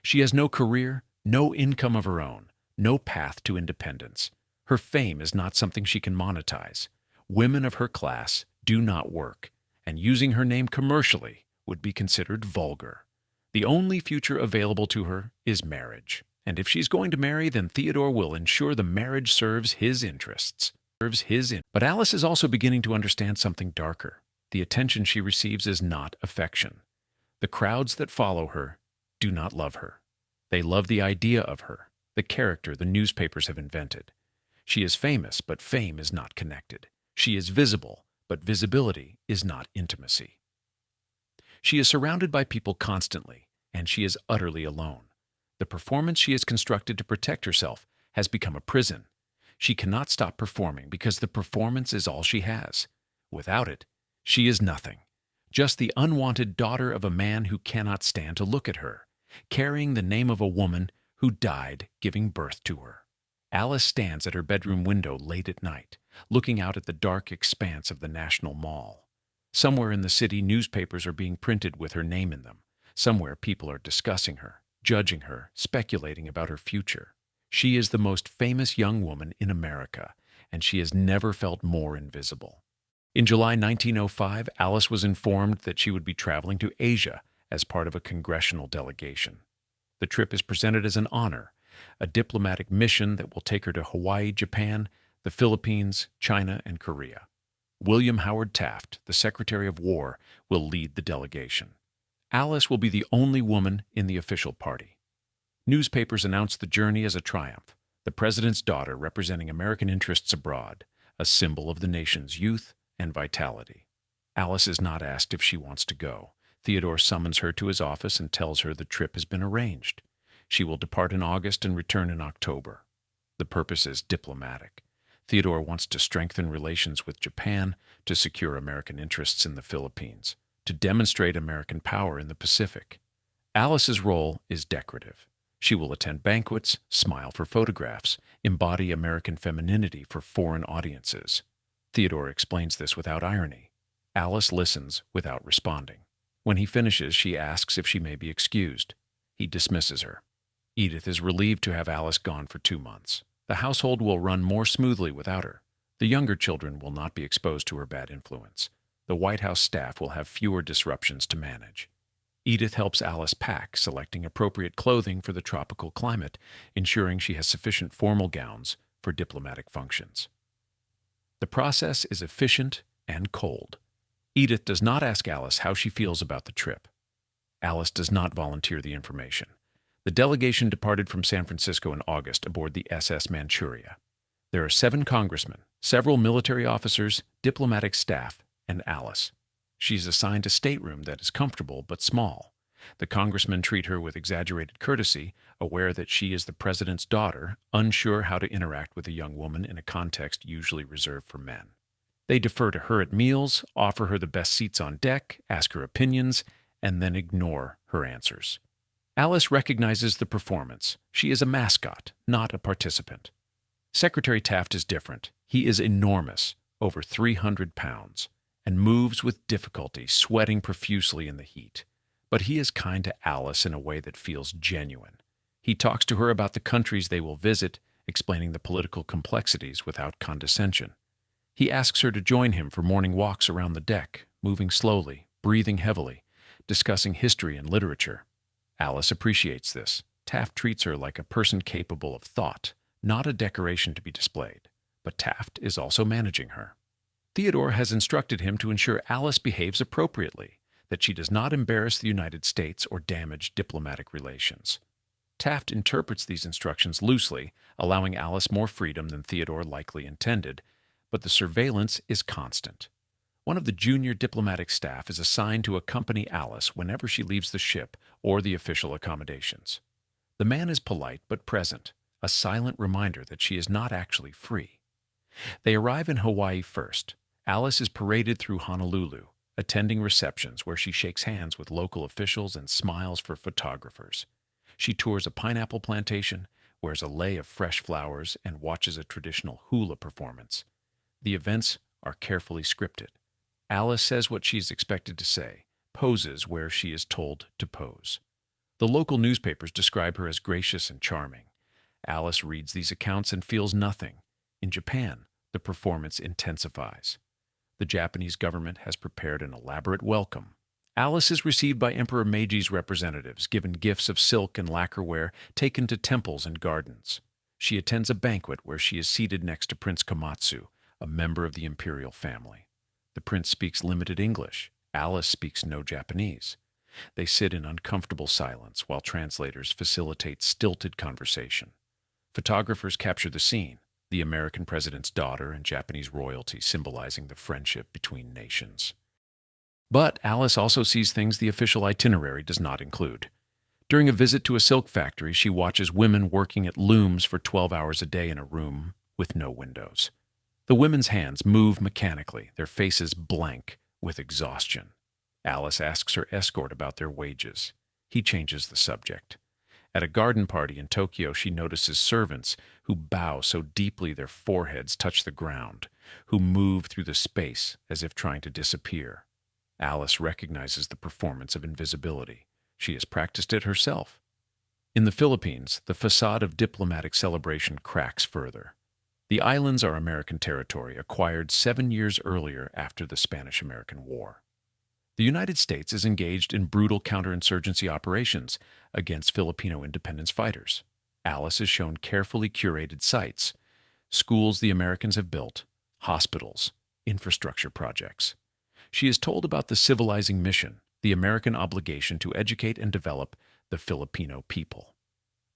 She has no career, no income of her own, no path to independence. Her fame is not something she can monetize. Women of her class do not work, and using her name commercially would be considered vulgar. The only future available to her is marriage. And if she's going to marry, then Theodore will ensure the marriage serves his interests. But Alice is also beginning to understand something darker. The attention she receives is not affection. The crowds that follow her do not love her. They love the idea of her, the character the newspapers have invented. She is famous, but fame is not connected. She is visible, but visibility is not intimacy. She is surrounded by people constantly, and she is utterly alone. The performance she has constructed to protect herself has become a prison. She cannot stop performing because the performance is all she has. Without it, she is nothing. Just the unwanted daughter of a man who cannot stand to look at her, carrying the name of a woman who died giving birth to her. Alice stands at her bedroom window late at night, looking out at the dark expanse of the National Mall. Somewhere in the city, newspapers are being printed with her name in them. Somewhere, people are discussing her, judging her, speculating about her future. She is the most famous young woman in America, and she has never felt more invisible. In July 1905, Alice was informed that she would be traveling to Asia as part of a congressional delegation. The trip is presented as an honor, a diplomatic mission that will take her to Hawaii, Japan, the Philippines, China, and Korea. William Howard Taft, the Secretary of War, will lead the delegation. Alice will be the only woman in the official party. Newspapers announce the journey as a triumph, the president's daughter representing American interests abroad, a symbol of the nation's youth and vitality. Alice is not asked if she wants to go. Theodore summons her to his office and tells her the trip has been arranged. She will depart in August and return in October. The purpose is diplomatic. Theodore wants to strengthen relations with Japan, to secure American interests in the Philippines, to demonstrate American power in the Pacific. Alice's role is decorative. She will attend banquets, smile for photographs, embody American femininity for foreign audiences. Theodore explains this without irony. Alice listens without responding. When he finishes, she asks if she may be excused. He dismisses her. Edith is relieved to have Alice gone for 2 months. The household will run more smoothly without her. The younger children will not be exposed to her bad influence. The White House staff will have fewer disruptions to manage. Edith helps Alice pack, selecting appropriate clothing for the tropical climate, ensuring she has sufficient formal gowns for diplomatic functions. The process is efficient and cold. Edith does not ask Alice how she feels about the trip. Alice does not volunteer the information. The delegation departed from San Francisco in August aboard the SS Manchuria. There are 7 congressmen, several military officers, diplomatic staff, and Alice. She is assigned a stateroom that is comfortable but small. The congressmen treat her with exaggerated courtesy, aware that she is the president's daughter, unsure how to interact with a young woman in a context usually reserved for men. They defer to her at meals, offer her the best seats on deck, ask her opinions, and then ignore her answers. Alice recognizes the performance. She is a mascot, not a participant. Secretary Taft is different. He is enormous, over 300 pounds, and moves with difficulty, sweating profusely in the heat. But he is kind to Alice in a way that feels genuine. He talks to her about the countries they will visit, explaining the political complexities without condescension. He asks her to join him for morning walks around the deck, moving slowly, breathing heavily, discussing history and literature. Alice appreciates this. Taft treats her like a person capable of thought, not a decoration to be displayed. But Taft is also managing her. Theodore has instructed him to ensure Alice behaves appropriately, that she does not embarrass the United States or damage diplomatic relations. Taft interprets these instructions loosely, allowing Alice more freedom than Theodore likely intended, but the surveillance is constant. One of the junior diplomatic staff is assigned to accompany Alice whenever she leaves the ship or the official accommodations. The man is polite but present, a silent reminder that she is not actually free. They arrive in Hawaii first. Alice is paraded through Honolulu, attending receptions where she shakes hands with local officials and smiles for photographers. She tours a pineapple plantation, wears a lei of fresh flowers, and watches a traditional hula performance. The events are carefully scripted. Alice says what she is expected to say, poses where she is told to pose. The local newspapers describe her as gracious and charming. Alice reads these accounts and feels nothing. In Japan, the performance intensifies. The Japanese government has prepared an elaborate welcome. Alice is received by Emperor Meiji's representatives, given gifts of silk and lacquerware, taken to temples and gardens. She attends a banquet where she is seated next to Prince Komatsu, a member of the imperial family. The prince speaks limited English. Alice speaks no Japanese. They sit in uncomfortable silence while translators facilitate stilted conversation. Photographers capture the scene, the American president's daughter and Japanese royalty symbolizing the friendship between nations. But Alice also sees things the official itinerary does not include. During a visit to a silk factory, she watches women working at looms for 12 hours a day in a room with no windows. The women's hands move mechanically, their faces blank with exhaustion. Alice asks her escort about their wages. He changes the subject. At a garden party in Tokyo, she notices servants who bow so deeply their foreheads touch the ground, who move through the space as if trying to disappear. Alice recognizes the performance of invisibility. She has practiced it herself. In the Philippines, the facade of diplomatic celebration cracks further. The islands are American territory, acquired 7 years earlier after the Spanish-American War. The United States is engaged in brutal counterinsurgency operations against Filipino independence fighters. Alice is shown carefully curated sites, schools the Americans have built, hospitals, infrastructure projects. She is told about the civilizing mission, the American obligation to educate and develop the Filipino people.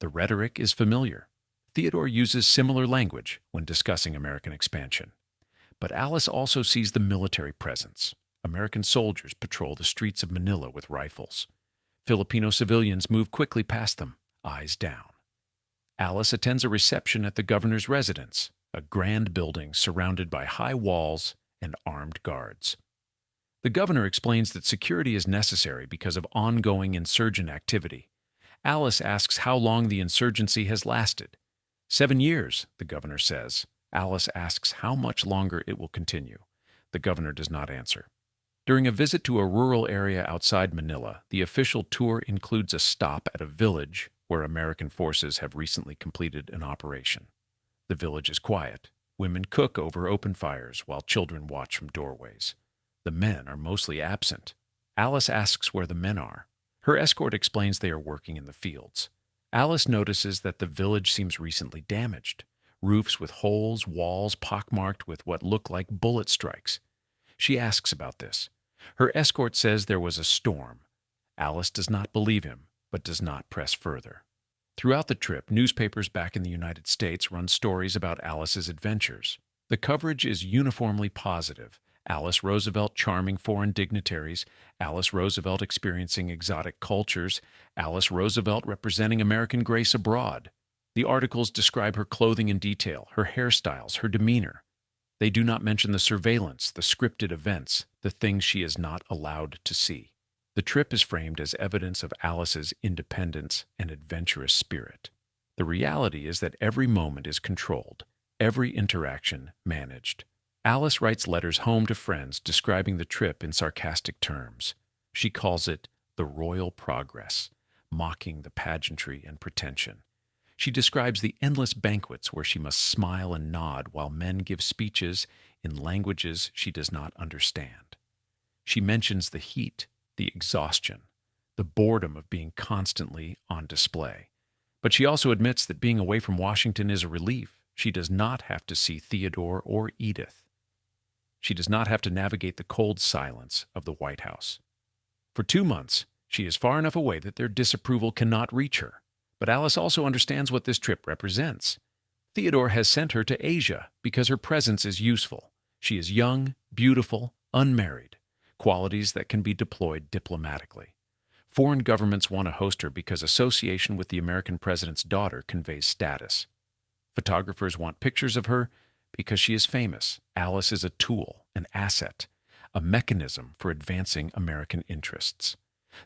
The rhetoric is familiar. Theodore uses similar language when discussing American expansion. But Alice also sees the military presence. American soldiers patrol the streets of Manila with rifles. Filipino civilians move quickly past them, eyes down. Alice attends a reception at the governor's residence, a grand building surrounded by high walls and armed guards. The governor explains that security is necessary because of ongoing insurgent activity. Alice asks how long the insurgency has lasted. 7 years, the governor says. Alice asks how much longer it will continue. The governor does not answer. During a visit to a rural area outside Manila, the official tour includes a stop at a village where American forces have recently completed an operation. The village is quiet. Women cook over open fires while children watch from doorways. The men are mostly absent. Alice asks where the men are. Her escort explains they are working in the fields. Alice notices that the village seems recently damaged. Roofs with holes, walls pockmarked with what look like bullet strikes. She asks about this. Her escort says there was a storm. Alice does not believe him, but does not press further. Throughout the trip, newspapers back in the United States run stories about Alice's adventures. The coverage is uniformly positive. Alice Roosevelt charming foreign dignitaries, Alice Roosevelt experiencing exotic cultures, Alice Roosevelt representing American grace abroad. The articles describe her clothing in detail, her hairstyles, her demeanor. They do not mention the surveillance, the scripted events, the things she is not allowed to see. The trip is framed as evidence of Alice's independence and adventurous spirit. The reality is that every moment is controlled, every interaction managed. Alice writes letters home to friends describing the trip in sarcastic terms. She calls it the royal progress, mocking the pageantry and pretension. She describes the endless banquets where she must smile and nod while men give speeches in languages she does not understand. She mentions the heat, the exhaustion, the boredom of being constantly on display. But she also admits that being away from Washington is a relief. She does not have to see Theodore or Edith. She does not have to navigate the cold silence of the White House. For 2 months, she is far enough away that their disapproval cannot reach her. But Alice also understands what this trip represents. Theodore has sent her to Asia because her presence is useful. She is young, beautiful, unmarried, qualities that can be deployed diplomatically. Foreign governments want to host her because association with the American president's daughter conveys status. Photographers want pictures of her because she is famous. Alice is a tool, an asset, a mechanism for advancing American interests.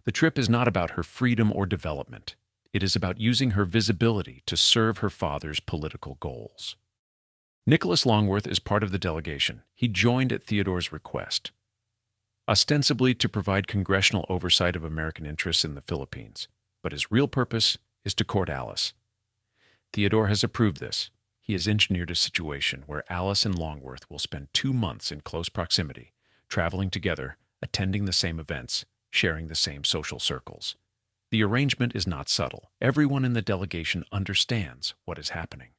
The trip is not about her freedom or development. It is about using her visibility to serve her father's political goals. Nicholas Longworth is part of the delegation. He joined at Theodore's request, ostensibly to provide congressional oversight of American interests in the Philippines, but his real purpose is to court Alice. Theodore has approved this. He has engineered a situation where Alice and Longworth will spend 2 months in close proximity, traveling together, attending the same events, sharing the same social circles. The arrangement is not subtle. Everyone in the delegation understands what is happening.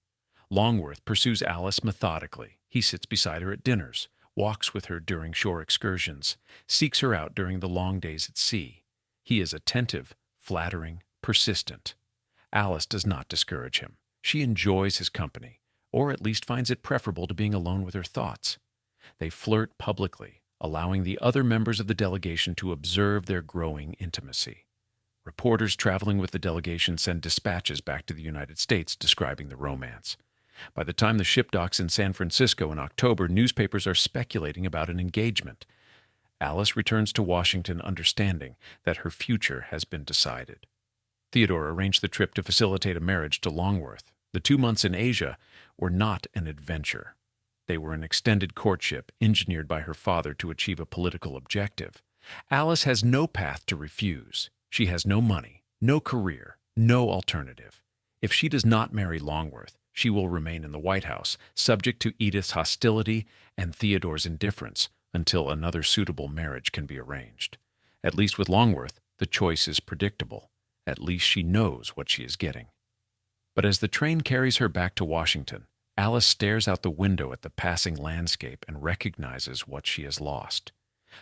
Longworth pursues Alice methodically. He sits beside her at dinners, walks with her during shore excursions, seeks her out during the long days at sea. He is attentive, flattering, persistent. Alice does not discourage him. She enjoys his company, or at least finds it preferable to being alone with her thoughts. They flirt publicly, allowing the other members of the delegation to observe their growing intimacy. Reporters traveling with the delegation send dispatches back to the United States describing the romance. By the time the ship docks in San Francisco in October, newspapers are speculating about an engagement. Alice returns to Washington understanding that her future has been decided. Theodore arranged the trip to facilitate a marriage to Longworth. The 2 months in Asia were not an adventure. They were an extended courtship engineered by her father to achieve a political objective. Alice has no path to refuse. She has no money, no career, no alternative. If she does not marry Longworth, she will remain in the White House, subject to Edith's hostility and Theodore's indifference until another suitable marriage can be arranged. At least with Longworth, the choice is predictable. At least she knows what she is getting. But as the train carries her back to Washington, Alice stares out the window at the passing landscape and recognizes what she has lost.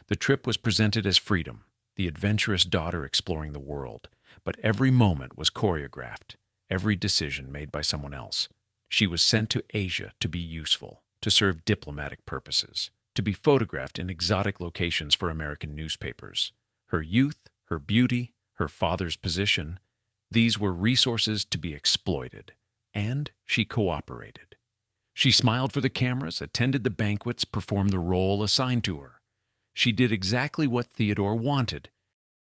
The trip was presented as freedom, the adventurous daughter exploring the world, but every moment was choreographed, every decision made by someone else. She was sent to Asia to be useful, to serve diplomatic purposes, to be photographed in exotic locations for American newspapers. Her youth, her beauty, her father's position, these were resources to be exploited, and she cooperated. She smiled for the cameras, attended the banquets, performed the role assigned to her. She did exactly what Theodore wanted.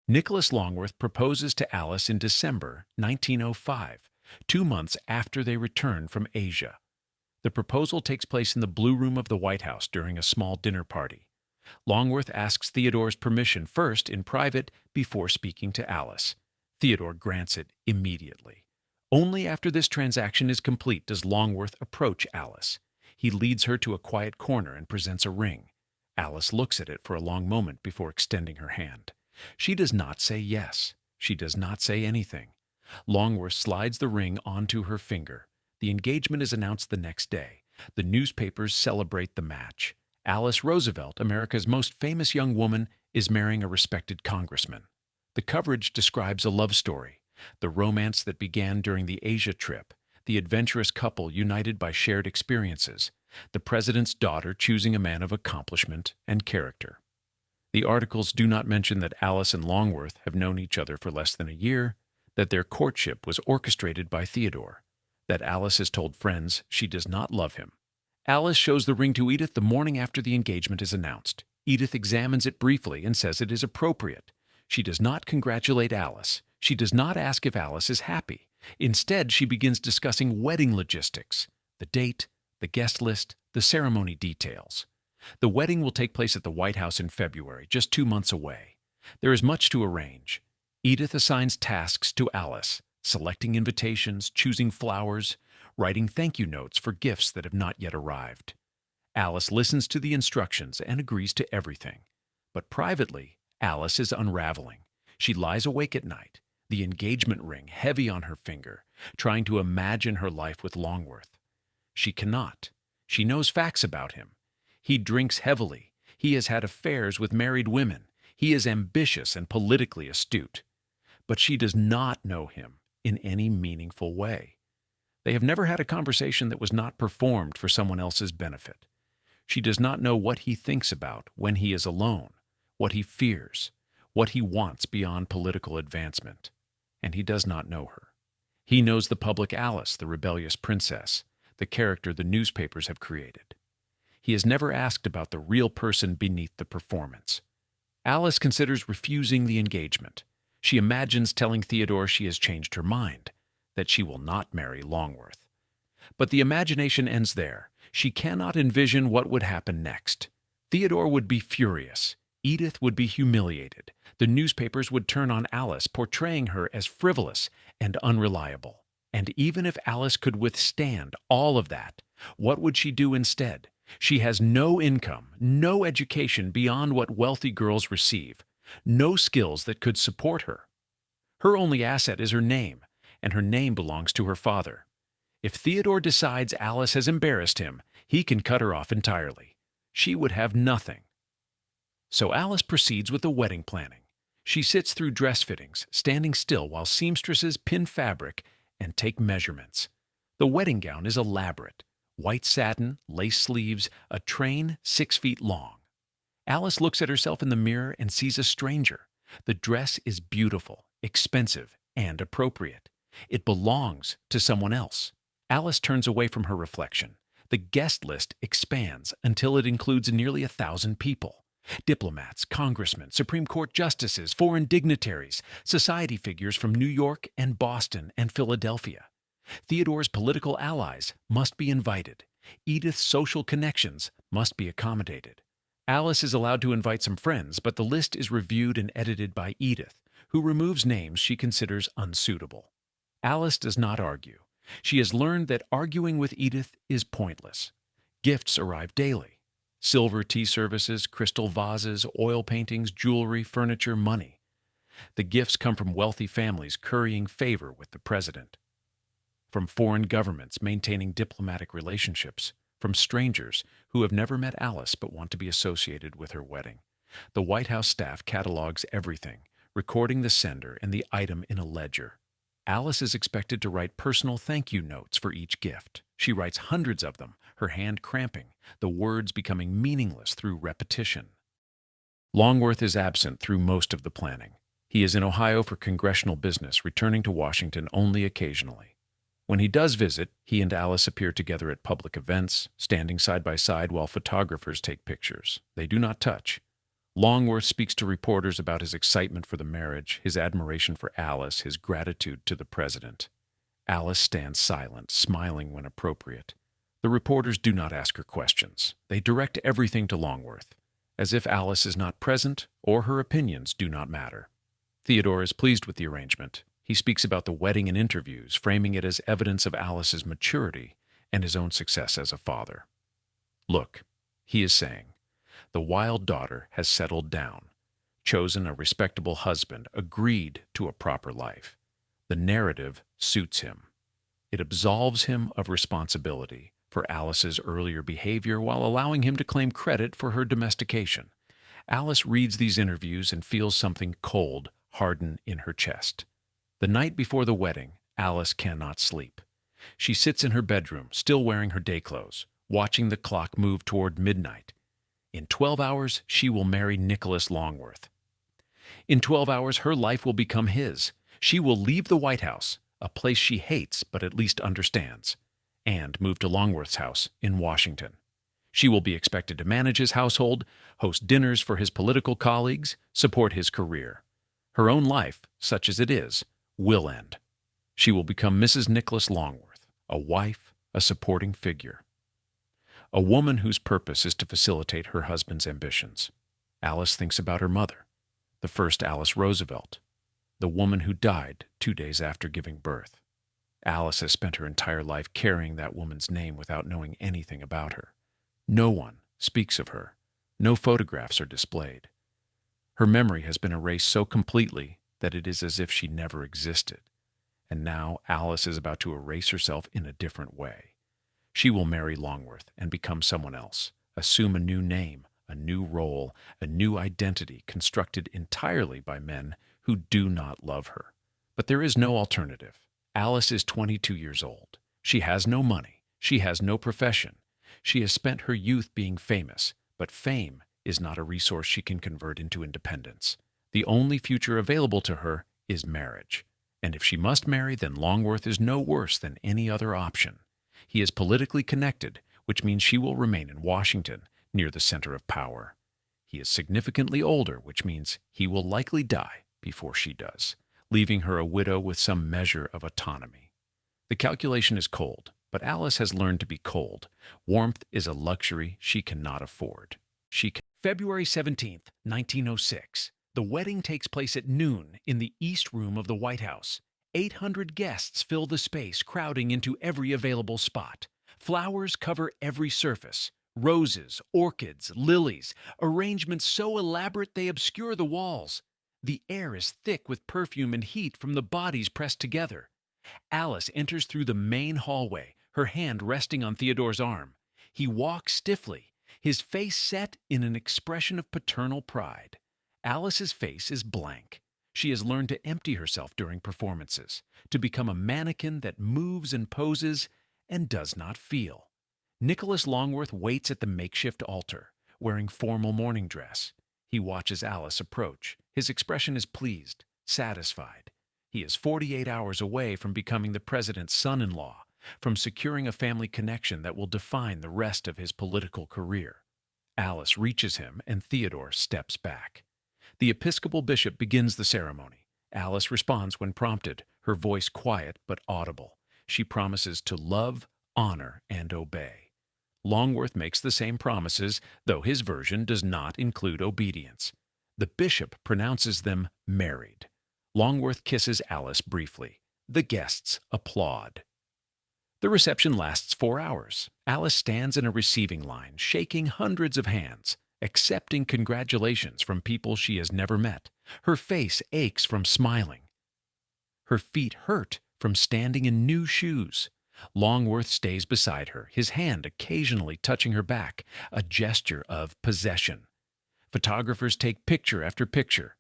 Nicholas Longworth proposes to Alice in December 1905, 2 months after they returned from Asia. The proposal takes place in the Blue Room of the White House during a small dinner party. Longworth asks Theodore's permission first in private before speaking to Alice. Theodore grants it immediately. Only after this transaction is complete does Longworth approach Alice. He leads her to a quiet corner and presents a ring. Alice looks at it for a long moment before extending her hand. She does not say yes. She does not say anything. Longworth slides the ring onto her finger. The engagement is announced the next day. The newspapers celebrate the match. Alice Roosevelt, America's most famous young woman, is marrying a respected congressman. The coverage describes a love story, the romance that began during the Asia trip, the adventurous couple united by shared experiences, the president's daughter choosing a man of accomplishment and character. The articles do not mention that Alice and Longworth have known each other for less than a year, that their courtship was orchestrated by Theodore, that Alice has told friends she does not love him. Alice shows the ring to Edith the morning after the engagement is announced. Edith examines it briefly and says it is appropriate. She does not congratulate Alice. She does not ask if Alice is happy. Instead, she begins discussing wedding logistics, the date, the guest list, the ceremony details. The wedding will take place at the White House in February, just 2 months away. There is much to arrange. Edith assigns tasks to Alice, selecting invitations, choosing flowers, writing thank you notes for gifts that have not yet arrived. Alice listens to the instructions and agrees to everything. But privately, Alice is unraveling. She lies awake at night, the engagement ring heavy on her finger, trying to imagine her life with Longworth. She cannot. She knows facts about him. He drinks heavily. He has had affairs with married women. He is ambitious and politically astute. But she does not know him in any meaningful way. They have never had a conversation that was not performed for someone else's benefit. She does not know what he thinks about when he is alone, what he fears, what he wants beyond political advancement. And he does not know her. He knows the public Alice, the rebellious princess, the character the newspapers have created. He has never asked about the real person beneath the performance. Alice considers refusing the engagement. She imagines telling Theodore she has changed her mind, that she will not marry Longworth. But the imagination ends there. She cannot envision what would happen next. Theodore would be furious. Edith would be humiliated. The newspapers would turn on Alice, portraying her as frivolous and unreliable. And even if Alice could withstand all of that, what would she do instead? She has no income, no education beyond what wealthy girls receive, no skills that could support her. Her only asset is her name, and her name belongs to her father. If Theodore decides Alice has embarrassed him, he can cut her off entirely. She would have nothing. So Alice proceeds with the wedding planning. She sits through dress fittings, standing still while seamstresses pin fabric and take measurements. The wedding gown is elaborate. White satin, lace sleeves, a train 6 feet long. Alice looks at herself in the mirror and sees a stranger. The dress is beautiful, expensive, and appropriate. It belongs to someone else. Alice turns away from her reflection. The guest list expands until it includes nearly 1,000 people. Diplomats, congressmen, Supreme Court justices, foreign dignitaries, society figures from New York and Boston and Philadelphia. Theodore's political allies must be invited. Edith's social connections must be accommodated. Alice is allowed to invite some friends, but the list is reviewed and edited by Edith, who removes names she considers unsuitable. Alice does not argue. She has learned that arguing with Edith is pointless. Gifts arrive daily. Silver tea services, crystal vases, oil paintings, jewelry, furniture, money. The gifts come from wealthy families currying favor with the president, from foreign governments maintaining diplomatic relationships, from strangers who have never met Alice but want to be associated with her wedding. The White House staff catalogs everything, recording the sender and the item in a ledger. Alice is expected to write personal thank you notes for each gift. She writes hundreds of them, her hand cramping, the words becoming meaningless through repetition. Longworth is absent through most of the planning. He is in Ohio for congressional business, returning to Washington only occasionally. When he does visit, he and Alice appear together at public events, standing side by side while photographers take pictures. They do not touch. Longworth speaks to reporters about his excitement for the marriage, his admiration for Alice, his gratitude to the president. Alice stands silent, smiling when appropriate. The reporters do not ask her questions. They direct everything to Longworth, as if Alice is not present or her opinions do not matter. Theodore is pleased with the arrangement. He speaks about the wedding in interviews, framing it as evidence of Alice's maturity and his own success as a father. Look, he is saying, the wild daughter has settled down, chosen a respectable husband, agreed to a proper life. The narrative suits him. It absolves him of responsibility for Alice's earlier behavior while allowing him to claim credit for her domestication. Alice reads these interviews and feels something cold harden in her chest. The night before the wedding, Alice cannot sleep. She sits in her bedroom, still wearing her day clothes, watching the clock move toward midnight. In 12 hours, she will marry Nicholas Longworth. In 12 hours, her life will become his. She will leave the White House, a place she hates but at least understands, and move to Longworth's house in Washington. She will be expected to manage his household, host dinners for his political colleagues, support his career. Her own life, such as it is, will end. She will become Mrs. Nicholas Longworth, a wife, a supporting figure. A woman whose purpose is to facilitate her husband's ambitions. Alice thinks about her mother, the first Alice Roosevelt, the woman who died 2 days after giving birth. Alice has spent her entire life carrying that woman's name without knowing anything about her. No one speaks of her. No photographs are displayed. Her memory has been erased so completely that it is as if she never existed. And now Alice is about to erase herself in a different way. She will marry Longworth and become someone else, assume a new name, a new role, a new identity constructed entirely by men who do not love her. But there is no alternative. Alice is 22 years old. She has no money. She has no profession. She has spent her youth being famous, but fame is not a resource she can convert into independence. The only future available to her is marriage. And if she must marry, then Longworth is no worse than any other option. He is politically connected, which means she will remain in Washington, near the center of power. He is significantly older, which means he will likely die before she does, leaving her a widow with some measure of autonomy. The calculation is cold, but Alice has learned to be cold. Warmth is a luxury she cannot afford. February 17th, 1906. The wedding takes place at noon in the East Room of the White House. 800 guests fill the space, crowding into every available spot. Flowers cover every surface. Roses, orchids, lilies, arrangements so elaborate they obscure the walls. The air is thick with perfume and heat from the bodies pressed together. Alice enters through the main hallway, her hand resting on Theodore's arm. He walks stiffly, his face set in an expression of paternal pride. Alice's face is blank. She has learned to empty herself during performances, to become a mannequin that moves and poses and does not feel. Nicholas Longworth waits at the makeshift altar, wearing formal morning dress. He watches Alice approach. His expression is pleased, satisfied. He is 48 hours away from becoming the president's son-in-law, from securing a family connection that will define the rest of his political career. Alice reaches him, and Theodore steps back. The Episcopal bishop begins the ceremony. Alice responds when prompted, her voice quiet but audible. She promises to love, honor, and obey. Longworth makes the same promises, though his version does not include obedience. The bishop pronounces them married. Longworth kisses Alice briefly. The guests applaud. The reception lasts 4 hours. Alice stands in a receiving line, shaking hundreds of hands, accepting congratulations from people she has never met. Her face aches from smiling. Her feet hurt from standing in new shoes. Longworth stays beside her, his hand occasionally touching her back, a gesture of possession. Photographers take picture after picture.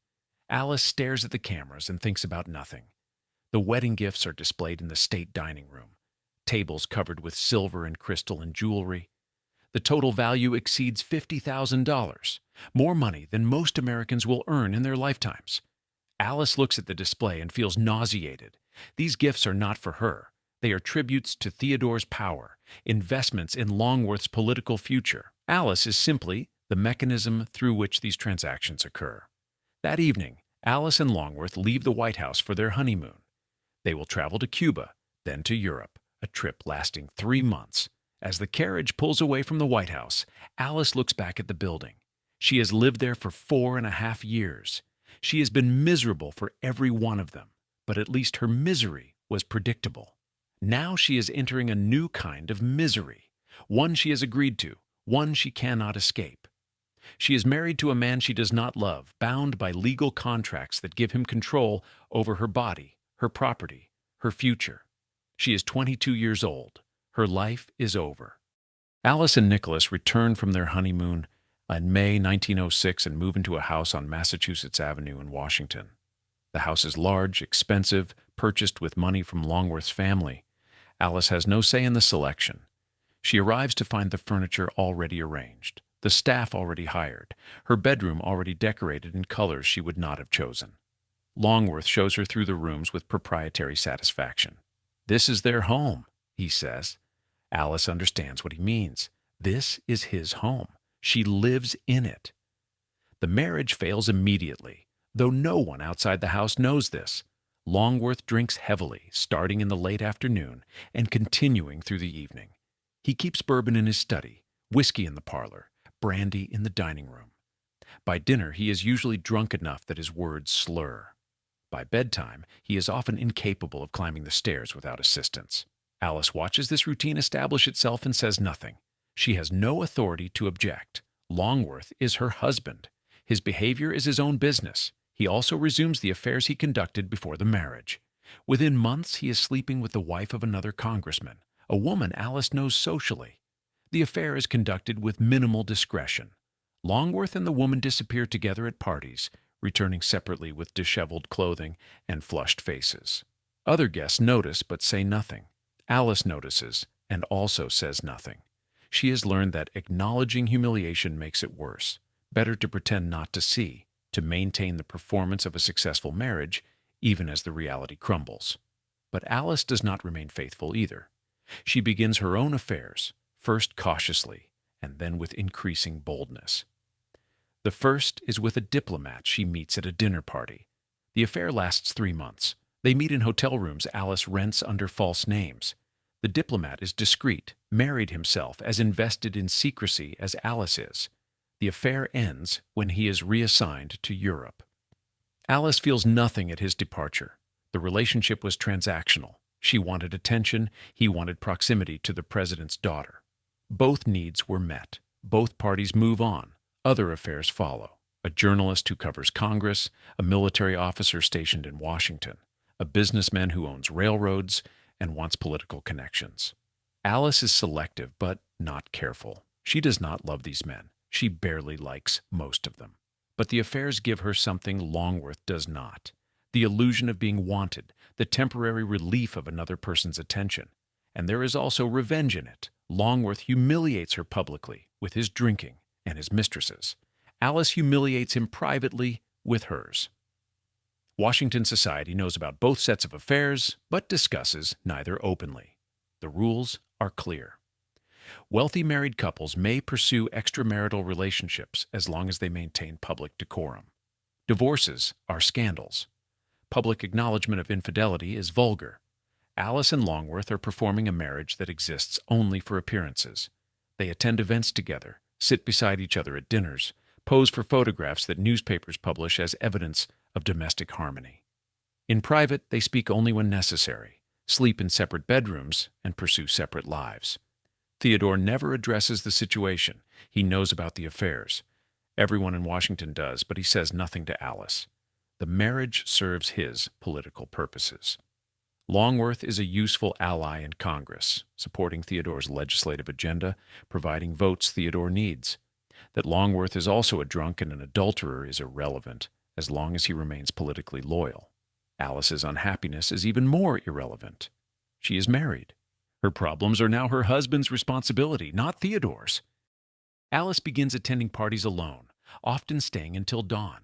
Alice stares at the cameras and thinks about nothing. The wedding gifts are displayed in the state dining room, tables covered with silver and crystal and jewelry. The total value exceeds $50,000, more money than most Americans will earn in their lifetimes. Alice looks at the display and feels nauseated. These gifts are not for her. They are tributes to Theodore's power, investments in Longworth's political future. Alice is simply the mechanism through which these transactions occur. That evening, Alice and Longworth leave the White House for their honeymoon. They will travel to Cuba, then to Europe, a trip lasting 3 months. As the carriage pulls away from the White House, Alice looks back at the building. She has lived there for 4.5 years. She has been miserable for every one of them, but at least her misery was predictable. Now she is entering a new kind of misery, one she has agreed to, one she cannot escape. She is married to a man she does not love, bound by legal contracts that give him control over her body, her property, her future. She is 22 years old. Her life is over. Alice and Nicholas return from their honeymoon in May 1906 and move into a house on Massachusetts Avenue in Washington. The house is large, expensive, purchased with money from Longworth's family. Alice has no say in the selection. She arrives to find the furniture already arranged, the staff already hired, her bedroom already decorated in colors she would not have chosen. Longworth shows her through the rooms with proprietary satisfaction. "This is their home," he says. Alice understands what he means. This is his home. She lives in it. The marriage fails immediately, though no one outside the house knows this. Longworth drinks heavily, starting in the late afternoon and continuing through the evening. He keeps bourbon in his study, whiskey in the parlor, brandy in the dining room. By dinner, he is usually drunk enough that his words slur. By bedtime, he is often incapable of climbing the stairs without assistance. Alice watches this routine establish itself and says nothing. She has no authority to object. Longworth is her husband. His behavior is his own business. He also resumes the affairs he conducted before the marriage. Within months, he is sleeping with the wife of another congressman, a woman Alice knows socially. The affair is conducted with minimal discretion. Longworth and the woman disappear together at parties, returning separately with disheveled clothing and flushed faces. Other guests notice but say nothing. Alice notices and also says nothing. She has learned that acknowledging humiliation makes it worse. Better to pretend not to see, to maintain the performance of a successful marriage, even as the reality crumbles. But Alice does not remain faithful either. She begins her own affairs, first cautiously, and then with increasing boldness. The first is with a diplomat she meets at a dinner party. The affair lasts 3 months. They meet in hotel rooms Alice rents under false names. The diplomat is discreet, married himself, as invested in secrecy as Alice is. The affair ends when he is reassigned to Europe. Alice feels nothing at his departure. The relationship was transactional. She wanted attention, he wanted proximity to the president's daughter. Both needs were met. Both parties move on. Other affairs follow. A journalist who covers Congress, a military officer stationed in Washington, a businessman who owns railroads and wants political connections. Alice is selective but not careful. She does not love these men. She barely likes most of them. But the affairs give her something Longworth does not: the illusion of being wanted, the temporary relief of another person's attention. And there is also revenge in it. Longworth humiliates her publicly with his drinking and his mistresses. Alice humiliates him privately with hers. Washington society knows about both sets of affairs, but discusses neither openly. The rules are clear. Wealthy married couples may pursue extramarital relationships as long as they maintain public decorum. Divorces are scandals. Public acknowledgement of infidelity is vulgar. Alice and Longworth are performing a marriage that exists only for appearances. They attend events together, sit beside each other at dinners, pose for photographs that newspapers publish as evidence of domestic harmony. In private, they speak only when necessary, sleep in separate bedrooms, and pursue separate lives. Theodore never addresses the situation. He knows about the affairs. Everyone in Washington does, but he says nothing to Alice. The marriage serves his political purposes. Longworth is a useful ally in Congress, supporting Theodore's legislative agenda, providing votes Theodore needs. That Longworth is also a drunk and an adulterer is irrelevant, as long as he remains politically loyal. Alice's unhappiness is even more irrelevant. She is married. Her problems are now her husband's responsibility, not Theodore's. Alice begins attending parties alone, often staying until dawn.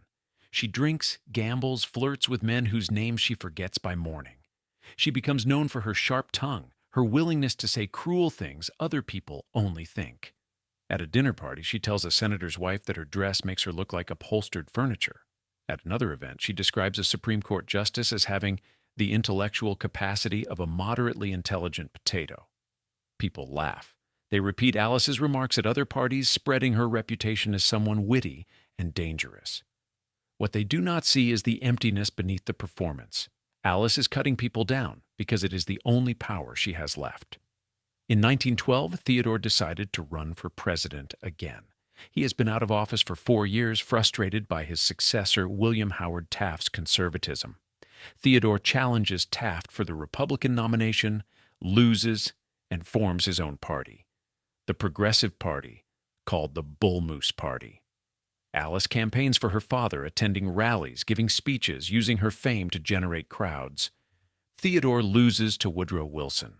She drinks, gambles, flirts with men whose names she forgets by morning. She becomes known for her sharp tongue, her willingness to say cruel things other people only think. At a dinner party, she tells a senator's wife that her dress makes her look like upholstered furniture. At another event, she describes a Supreme Court justice as having the intellectual capacity of a moderately intelligent potato. People laugh. They repeat Alice's remarks at other parties, spreading her reputation as someone witty and dangerous. What they do not see is the emptiness beneath the performance. Alice is cutting people down because it is the only power she has left. In 1912, Theodore decided to run for president again. He has been out of office for 4 years, frustrated by his successor, William Howard Taft's conservatism. Theodore challenges Taft for the Republican nomination, loses, and forms his own party, the Progressive Party, called the Bull Moose Party. Alice campaigns for her father, attending rallies, giving speeches, using her fame to generate crowds. Theodore loses to Woodrow Wilson.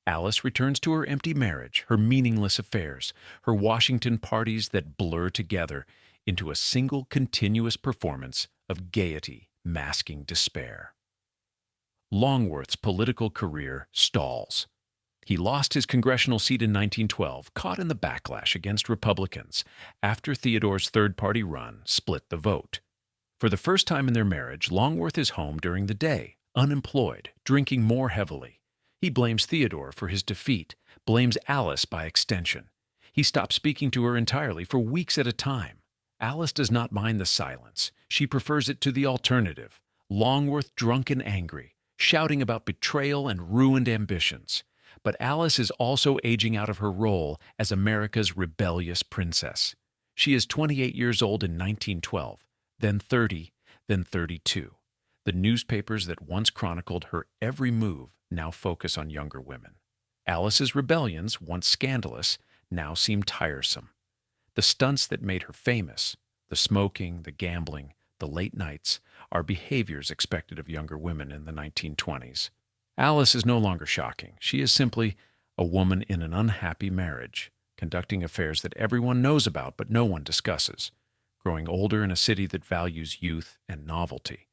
Alice returns to her empty marriage, her meaningless affairs, her Washington parties that blur together into a single continuous performance of gaiety masking despair. Longworth's political career stalls. He lost his congressional seat in 1912, caught in the backlash against Republicans, after Theodore's third-party run split the vote. For the first time in their marriage, Longworth is home during the day, unemployed, drinking more heavily. He blames Theodore for his defeat, blames Alice by extension. He stops speaking to her entirely for weeks at a time. Alice does not mind the silence. She prefers it to the alternative. Longworth drunk and angry, shouting about betrayal and ruined ambitions. But Alice is also aging out of her role as America's rebellious princess. She is 28 years old in 1912, then 30, then 32. The newspapers that once chronicled her every move now focus on younger women. Alice's rebellions, once scandalous, now seem tiresome. The stunts that made her famous, the smoking, the gambling, the late nights, are behaviors expected of younger women in the 1920s. Alice is no longer shocking. She is simply a woman in an unhappy marriage, conducting affairs that everyone knows about but no one discusses, growing older in a city that values youth and novelty.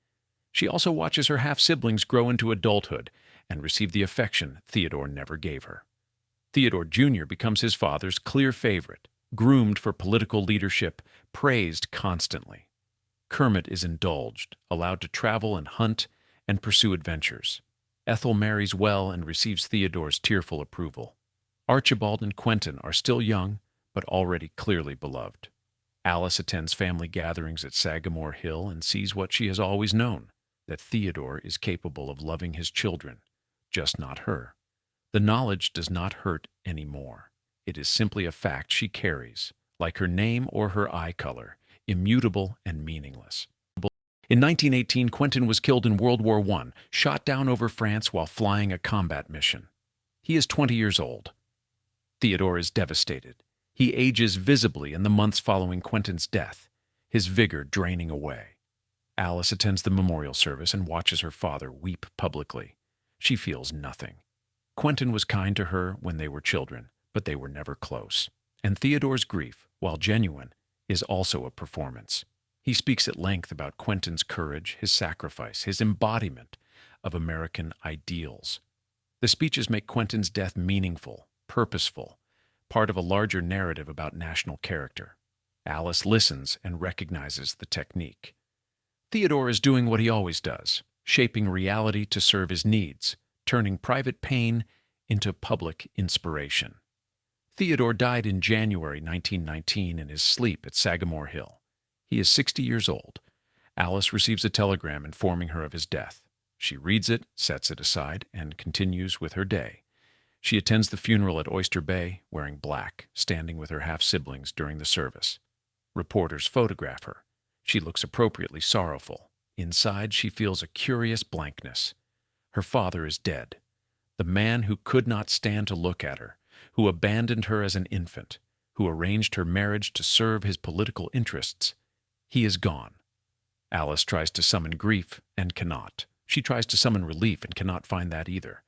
She also watches her half-siblings grow into adulthood and receive the affection Theodore never gave her. Theodore Jr. becomes his father's clear favorite, groomed for political leadership, praised constantly. Kermit is indulged, allowed to travel and hunt and pursue adventures. Ethel marries well and receives Theodore's tearful approval. Archibald and Quentin are still young, but already clearly beloved. Alice attends family gatherings at Sagamore Hill and sees what she has always known, that Theodore is capable of loving his children, just not her. The knowledge does not hurt anymore. It is simply a fact she carries, like her name or her eye color, immutable and meaningless. In 1918, Quentin was killed in World War I, shot down over France while flying a combat mission. He is 20 years old. Theodore is devastated. He ages visibly in the months following Quentin's death, his vigor draining away. Alice attends the memorial service and watches her father weep publicly. She feels nothing. Quentin was kind to her when they were children, but they were never close. And Theodore's grief, while genuine, is also a performance. He speaks at length about Quentin's courage, his sacrifice, his embodiment of American ideals. The speeches make Quentin's death meaningful, purposeful, part of a larger narrative about national character. Alice listens and recognizes the technique. Theodore is doing what he always does, shaping reality to serve his needs, turning private pain into public inspiration. Theodore died in January 1919 in his sleep at Sagamore Hill. He is 60 years old. Alice receives a telegram informing her of his death. She reads it, sets it aside, and continues with her day. She attends the funeral at Oyster Bay, wearing black, standing with her half-siblings during the service. Reporters photograph her. She looks appropriately sorrowful. Inside, she feels a curious blankness. Her father is dead. The man who could not stand to look at her, who abandoned her as an infant, who arranged her marriage to serve his political interests. He is gone. Alice tries to summon grief and cannot. She tries to summon relief and cannot find that either.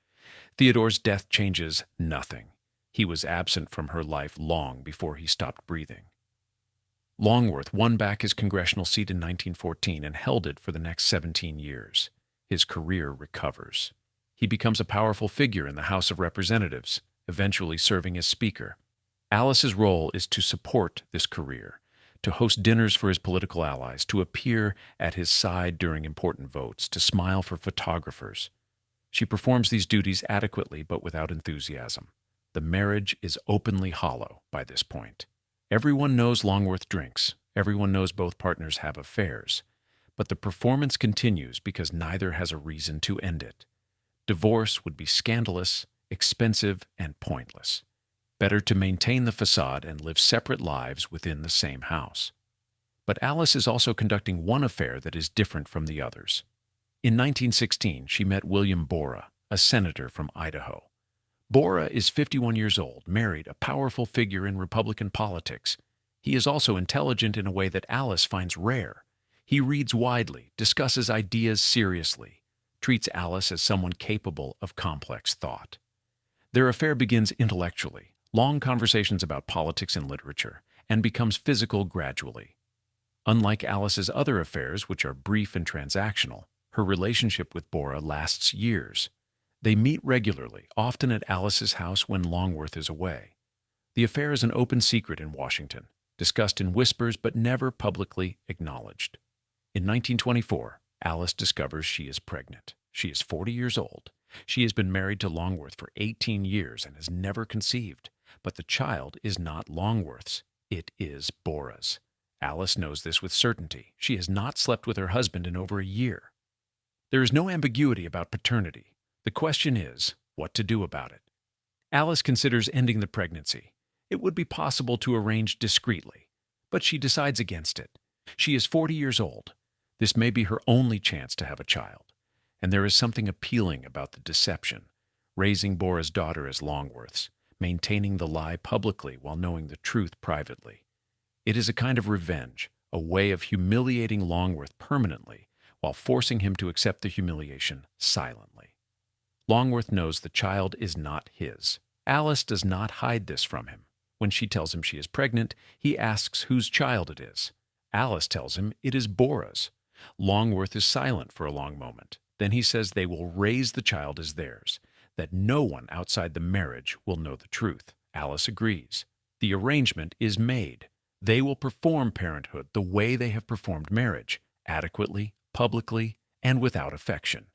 Theodore's death changes nothing. He was absent from her life long before he stopped breathing. Longworth won back his congressional seat in 1914 and held it for the next 17 years. His career recovers. He becomes a powerful figure in the House of Representatives, eventually serving as Speaker. Alice's role is to support this career, to host dinners for his political allies, to appear at his side during important votes, to smile for photographers. She performs these duties adequately but without enthusiasm. The marriage is openly hollow by this point. Everyone knows Longworth drinks. Everyone knows both partners have affairs. But the performance continues because neither has a reason to end it. Divorce would be scandalous, expensive, and pointless. Better to maintain the facade and live separate lives within the same house. But Alice is also conducting one affair that is different from the others. In 1916, she met William Borah, a senator from Idaho. Borah is 51 years old, married, a powerful figure in Republican politics. He is also intelligent in a way that Alice finds rare. He reads widely, discusses ideas seriously, treats Alice as someone capable of complex thought. Their affair begins intellectually, long conversations about politics and literature, and becomes physical gradually. Unlike Alice's other affairs, which are brief and transactional, her relationship with Borah lasts years. They meet regularly, often at Alice's house when Longworth is away. The affair is an open secret in Washington, discussed in whispers but never publicly acknowledged. In 1924, Alice discovers she is pregnant. She is 40 years old. She has been married to Longworth for 18 years and has never conceived. But the child is not Longworth's. It is Borah's. Alice knows this with certainty. She has not slept with her husband in over a year. There is no ambiguity about paternity. The question is, what to do about it? Alice considers ending the pregnancy. It would be possible to arrange discreetly, but she decides against it. She is 40 years old. This may be her only chance to have a child. And there is something appealing about the deception, raising Borah's daughter as Longworth's, maintaining the lie publicly while knowing the truth privately. It is a kind of revenge, a way of humiliating Longworth permanently while forcing him to accept the humiliation silently. Longworth knows the child is not his. Alice does not hide this from him. When she tells him she is pregnant, he asks whose child it is. Alice tells him it is Borah's. Longworth is silent for a long moment. Then he says they will raise the child as theirs, that no one outside the marriage will know the truth. Alice agrees. The arrangement is made. They will perform parenthood the way they have performed marriage, adequately, publicly, and without affection.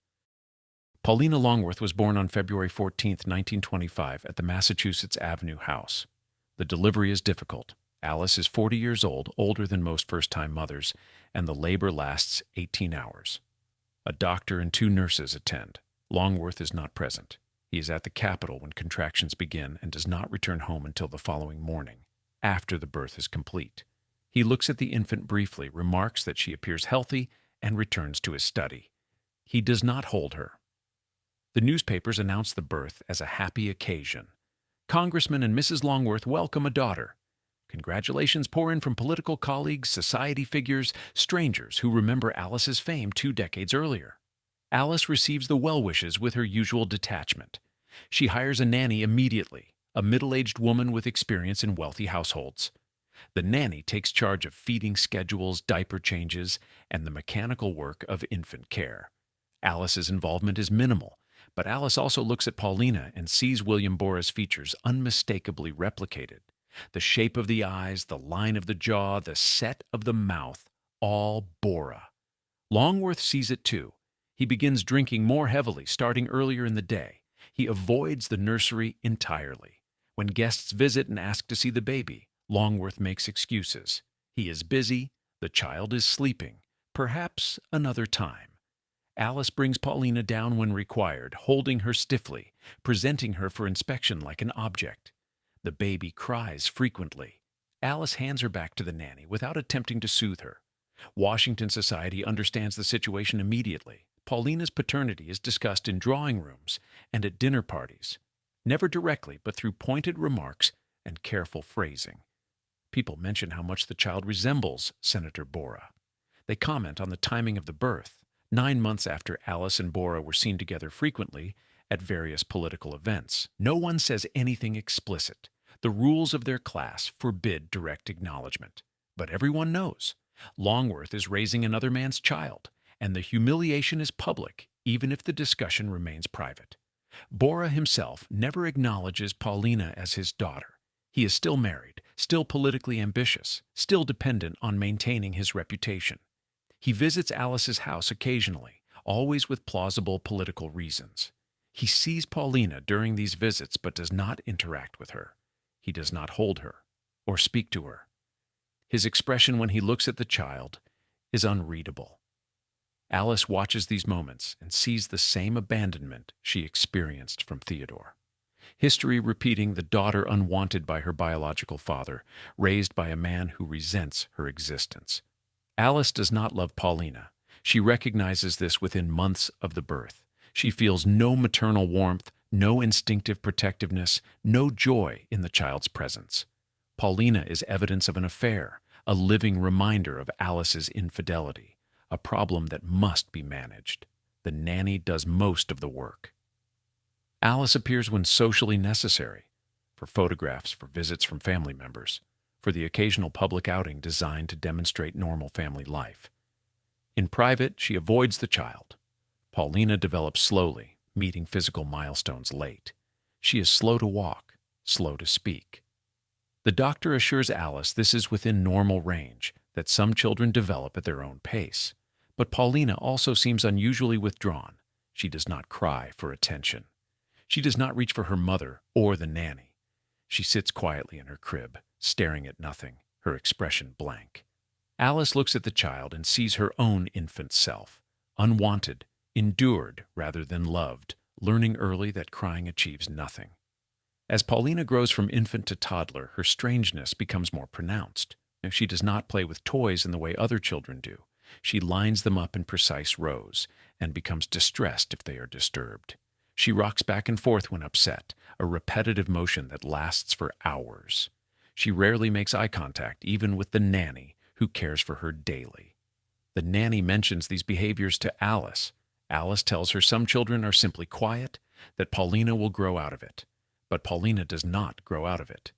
Paulina Longworth was born on February 14, 1925, at the Massachusetts Avenue house. The delivery is difficult. Alice is 40 years old, older than most first-time mothers, and the labor lasts 18 hours. A doctor and 2 nurses attend. Longworth is not present. He is at the Capitol when contractions begin and does not return home until the following morning, after the birth is complete. He looks at the infant briefly, remarks that she appears healthy, and returns to his study. He does not hold her. The newspapers announce the birth as a happy occasion. Congressman and Mrs. Longworth welcome a daughter. Congratulations pour in from political colleagues, society figures, strangers who remember Alice's fame 2 decades earlier. Alice receives the well-wishes with her usual detachment. She hires a nanny immediately, a middle-aged woman with experience in wealthy households. The nanny takes charge of feeding schedules, diaper changes, and the mechanical work of infant care. Alice's involvement is minimal, But Alice also looks at Paulina and sees William Bora's features unmistakably replicated. The shape of the eyes, the line of the jaw, the set of the mouth, all Bora. Longworth sees it too. He begins drinking more heavily, starting earlier in the day. He avoids the nursery entirely. When guests visit and ask to see the baby, Longworth makes excuses. He is busy, the child is sleeping, perhaps another time. Alice brings Paulina down when required, holding her stiffly, presenting her for inspection like an object. The baby cries frequently. Alice hands her back to the nanny without attempting to soothe her. Washington society understands the situation immediately. Paulina's paternity is discussed in drawing rooms and at dinner parties, never directly but through pointed remarks and careful phrasing. People mention how much the child resembles Senator Bora. They comment on the timing of the birth, 9 months after Alice and Bora were seen together frequently at various political events. No one says anything explicit. The rules of their class forbid direct acknowledgement. But everyone knows. Longworth is raising another man's child, and the humiliation is public, even if the discussion remains private. Bora himself never acknowledges Paulina as his daughter. He is still married, still politically ambitious, still dependent on maintaining his reputation. He visits Alice's house occasionally, always with plausible political reasons. He sees Paulina during these visits but does not interact with her. He does not hold her or speak to her. His expression when he looks at the child is unreadable. Alice watches these moments and sees the same abandonment she experienced from Theodore. History repeating the daughter unwanted by her biological father, raised by a man who resents her existence. Alice does not love Paulina. She recognizes this within months of the birth. She feels no maternal warmth, no instinctive protectiveness, no joy in the child's presence. Paulina is evidence of an affair, a living reminder of Alice's infidelity, a problem that must be managed. The nanny does most of the work. Alice appears when socially necessary, for photographs, for visits from family members, for the occasional public outing designed to demonstrate normal family life. In private, she avoids the child. Paulina develops slowly, meeting physical milestones late. She is slow to walk, slow to speak. The doctor assures Alice this is within normal range, that some children develop at their own pace. But Paulina also seems unusually withdrawn. She does not cry for attention. She does not reach for her mother or the nanny. She sits quietly in her crib, staring at nothing, her expression blank. Alice looks at the child and sees her own infant self, unwanted, endured rather than loved, learning early that crying achieves nothing. As Paulina grows from infant to toddler, her strangeness becomes more pronounced. She does not play with toys in the way other children do. She lines them up in precise rows and becomes distressed if they are disturbed. She rocks back and forth when upset, a repetitive motion that lasts for hours. She rarely makes eye contact, even with the nanny, who cares for her daily. The nanny mentions these behaviors to Alice. Alice tells her some children are simply quiet, that Paulina will grow out of it. But Paulina does not grow out of it.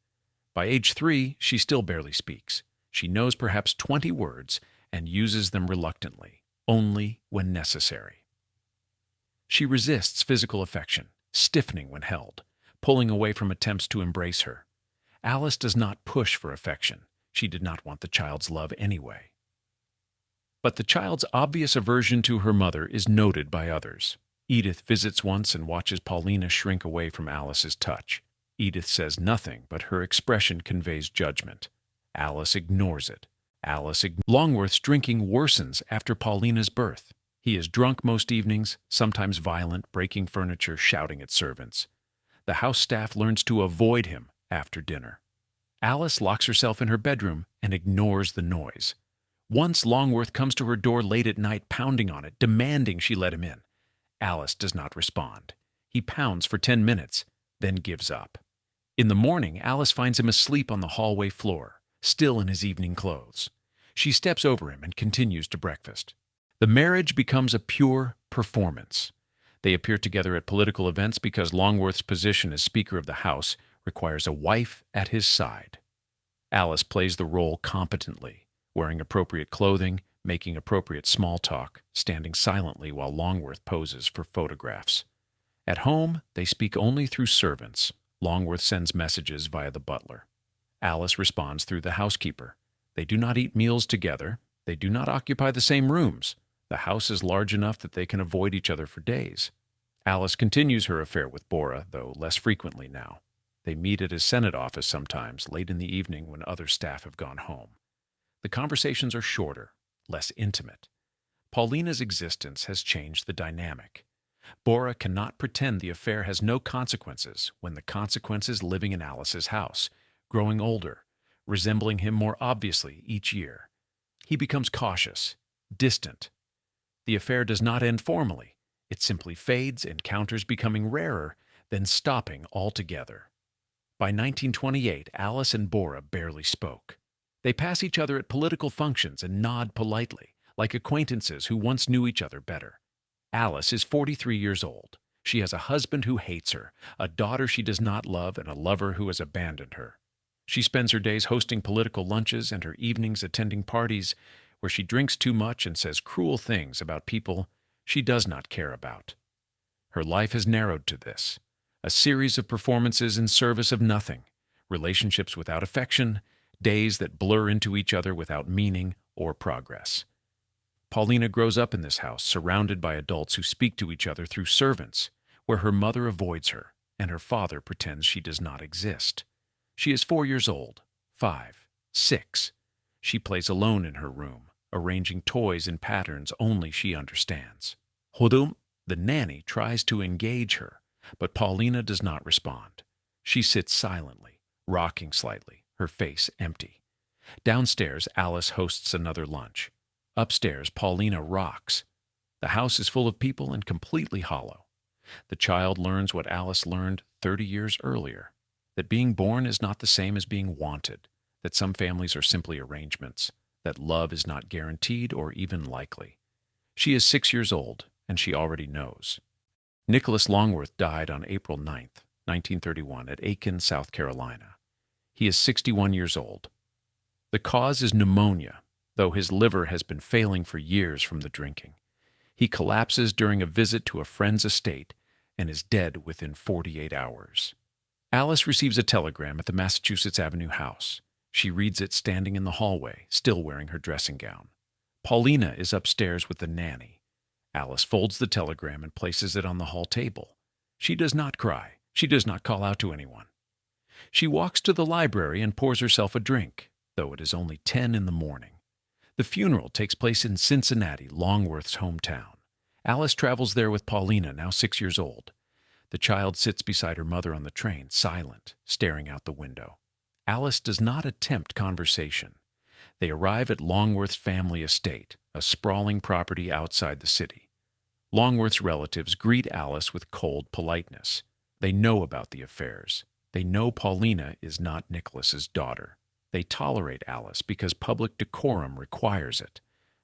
By age 3, she still barely speaks. She knows perhaps 20 words and uses them reluctantly, only when necessary. She resists physical affection, stiffening when held, pulling away from attempts to embrace her. Alice does not push for affection. She did not want the child's love anyway. But the child's obvious aversion to her mother is noted by others. Edith visits once and watches Paulina shrink away from Alice's touch. Edith says nothing, but her expression conveys judgment. Alice ignores it. Longworth's drinking worsens after Paulina's birth. He is drunk most evenings, sometimes violent, breaking furniture, shouting at servants. The house staff learns to avoid him after dinner. Alice locks herself in her bedroom and ignores the noise. Once Longworth comes to her door late at night, pounding on it, demanding she let him in. Alice does not respond. He pounds for 10 minutes, then gives up. In the morning, Alice finds him asleep on the hallway floor, still in his evening clothes. She steps over him and continues to breakfast. The marriage becomes a pure performance. They appear together at political events because Longworth's position as Speaker of the House requires a wife at his side. Alice plays the role competently, wearing appropriate clothing, making appropriate small talk, standing silently while Longworth poses for photographs. At home, they speak only through servants. Longworth sends messages via the butler. Alice responds through the housekeeper. They do not eat meals together. They do not occupy the same rooms. The house is large enough that they can avoid each other for days. Alice continues her affair with Bora, though less frequently now. They meet at his Senate office sometimes, late in the evening when other staff have gone home. The conversations are shorter, less intimate. Paulina's existence has changed the dynamic. Bora cannot pretend the affair has no consequences when the consequence is living in Alice's house, growing older, resembling him more obviously each year. He becomes cautious, distant. The affair does not end formally. It simply fades, encounters becoming rarer, then stopping altogether. By 1928, Alice and Bora barely spoke. They pass each other at political functions and nod politely, like acquaintances who once knew each other better. Alice is 43 years old. She has a husband who hates her, a daughter she does not love, and a lover who has abandoned her. She spends her days hosting political lunches and her evenings attending parties where she drinks too much and says cruel things about people she does not care about. Her life has narrowed to this: a series of performances in service of nothing, relationships without affection, days that blur into each other without meaning or progress. Paulina grows up in this house, surrounded by adults who speak to each other through servants, where her mother avoids her and her father pretends she does not exist. She is 4 years old, 5, 6. She plays alone in her room, arranging toys in patterns only she understands. Hodum, the nanny, tries to engage her, but Paulina does not respond. She sits silently, rocking slightly, her face empty. Downstairs, Alice hosts another lunch. Upstairs, Paulina rocks. The house is full of people and completely hollow. The child learns what Alice learned 30 years earlier, that being born is not the same as being wanted, that some families are simply arrangements, that love is not guaranteed or even likely. She is 6 years old, and she already knows. Nicholas Longworth died on April 9, 1931, at Aiken, South Carolina. He is 61 years old. The cause is pneumonia, though his liver has been failing for years from the drinking. He collapses during a visit to a friend's estate and is dead within 48 hours. Alice receives a telegram at the Massachusetts Avenue house. She reads it standing in the hallway, still wearing her dressing gown. Paulina is upstairs with the nanny. Alice folds the telegram and places it on the hall table. She does not cry. She does not call out to anyone. She walks to the library and pours herself a drink, though it is only 10 in the morning. The funeral takes place in Cincinnati, Longworth's hometown. Alice travels there with Paulina, now 6 years old. The child sits beside her mother on the train, silent, staring out the window. Alice does not attempt conversation. They arrive at Longworth's family estate, a sprawling property outside the city. Longworth's relatives greet Alice with cold politeness. They know about the affairs. They know Paulina is not Nicholas's daughter. They tolerate Alice because public decorum requires it,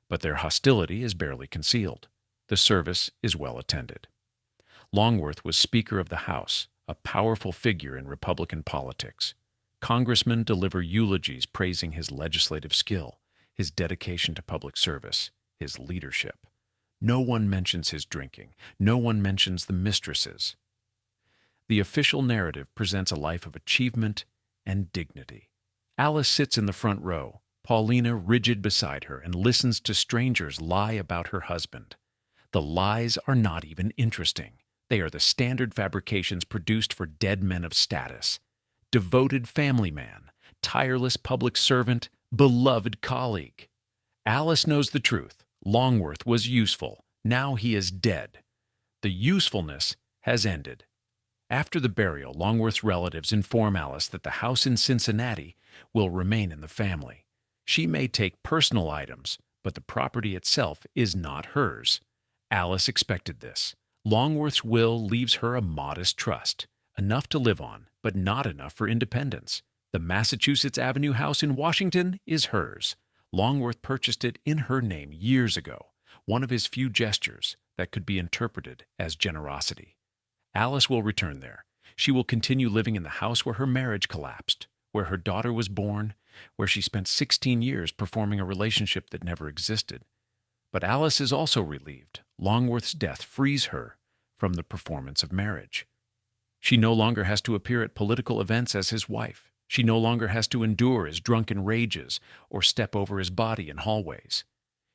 but their hostility is barely concealed. The service is well attended. Longworth was Speaker of the House, a powerful figure in Republican politics. Congressmen deliver eulogies praising his legislative skill, his dedication to public service, his leadership. No one mentions his drinking. No one mentions the mistresses. The official narrative presents a life of achievement and dignity. Alice sits in the front row, Paulina rigid beside her, and listens to strangers lie about her husband. The lies are not even interesting. They are the standard fabrications produced for dead men of status. Devoted family man, tireless public servant, beloved colleague. Alice knows the truth. Longworth was useful. Now he is dead. The usefulness has ended. After the burial, Longworth's relatives inform Alice that the house in Cincinnati will remain in the family. She may take personal items, but the property itself is not hers. Alice expected this. Longworth's will leaves her a modest trust, enough to live on, but not enough for independence. The Massachusetts Avenue house in Washington is hers. Longworth purchased it in her name years ago, one of his few gestures that could be interpreted as generosity. Alice will return there. She will continue living in the house where her marriage collapsed, where her daughter was born, where she spent 16 years performing a relationship that never existed. But Alice is also relieved. Longworth's death frees her from the performance of marriage. She no longer has to appear at political events as his wife. She no longer has to endure his drunken rages or step over his body in hallways.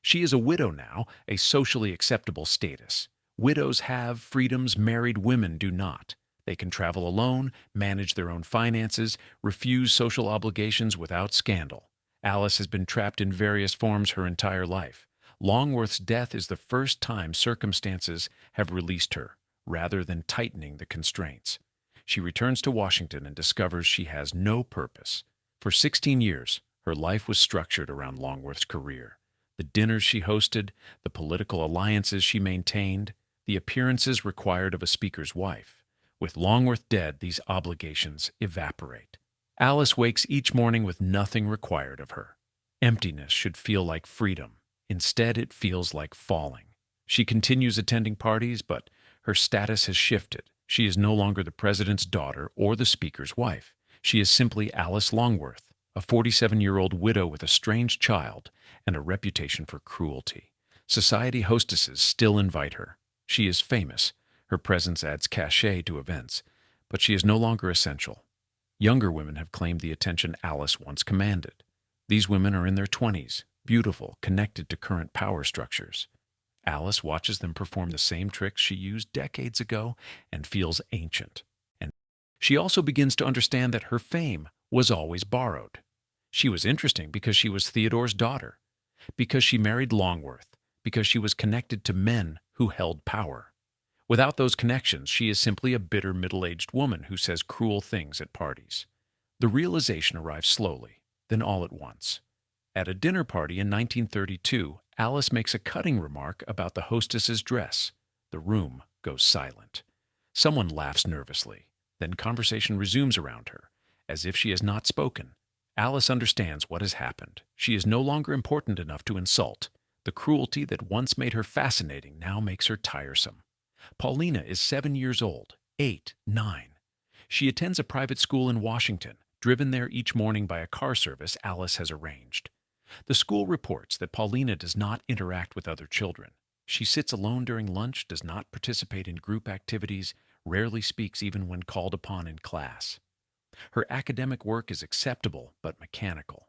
She is a widow now, a socially acceptable status. Widows have freedoms married women do not. They can travel alone, manage their own finances, refuse social obligations without scandal. Alice has been trapped in various forms her entire life. Longworth's death is the first time circumstances have released her, rather than tightening the constraints. She returns to Washington and discovers she has no purpose. For 16 years, her life was structured around Longworth's career. The dinners she hosted, the political alliances she maintained, the appearances required of a speaker's wife. With Longworth dead, these obligations evaporate. Alice wakes each morning with nothing required of her. Emptiness should feel like freedom. Instead, it feels like falling. She continues attending parties, but her status has shifted. She is no longer the president's daughter or the speaker's wife. She is simply Alice Longworth, a 47-year-old widow with a strange child and a reputation for cruelty. Society hostesses still invite her. She is famous. Her presence adds cachet to events, but she is no longer essential. Younger women have claimed the attention Alice once commanded. These women are in their 20s, beautiful, connected to current power structures. Alice watches them perform the same tricks she used decades ago and feels ancient. And she also begins to understand that her fame was always borrowed. She was interesting because she was Theodore's daughter, because she married Longworth, because she was connected to men who held power. Without those connections, she is simply a bitter middle-aged woman who says cruel things at parties. The realization arrives slowly, then all at once. At a dinner party in 1932, Alice makes a cutting remark about the hostess's dress. The room goes silent. Someone laughs nervously. Then conversation resumes around her, as if she has not spoken. Alice understands what has happened. She is no longer important enough to insult. The cruelty that once made her fascinating now makes her tiresome. Paulina is 7 years old, 8, 9. She attends a private school in Washington, driven there each morning by a car service Alice has arranged. The school reports that Paulina does not interact with other children. She sits alone during lunch, does not participate in group activities, rarely speaks even when called upon in class. Her academic work is acceptable but mechanical.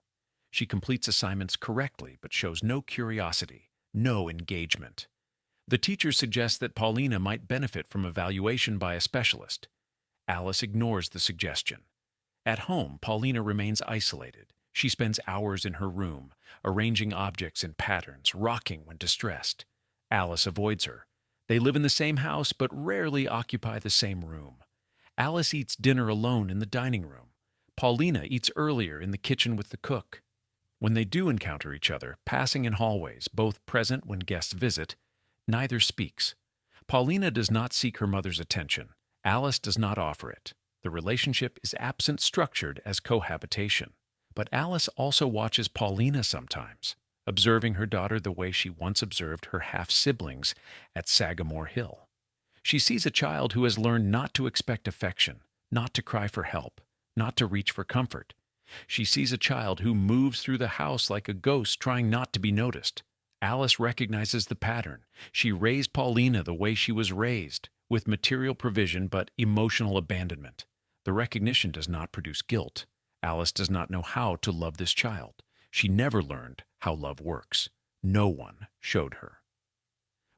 She completes assignments correctly but shows no curiosity, no engagement. The teacher suggests that Paulina might benefit from evaluation by a specialist. Alice ignores the suggestion. At home, Paulina remains isolated. She spends hours in her room, arranging objects in patterns, rocking when distressed. Alice avoids her. They live in the same house but rarely occupy the same room. Alice eats dinner alone in the dining room. Paulina eats earlier in the kitchen with the cook. When they do encounter each other, passing in hallways, both present when guests visit, neither speaks. Paulina does not seek her mother's attention. Alice does not offer it. The relationship is absent structured as cohabitation. But Alice also watches Paulina sometimes, observing her daughter the way she once observed her half-siblings at Sagamore Hill. She sees a child who has learned not to expect affection, not to cry for help, not to reach for comfort. She sees a child who moves through the house like a ghost trying not to be noticed. Alice recognizes the pattern. She raised Paulina the way she was raised, with material provision but emotional abandonment. The recognition does not produce guilt. Alice does not know how to love this child. She never learned how love works. No one showed her.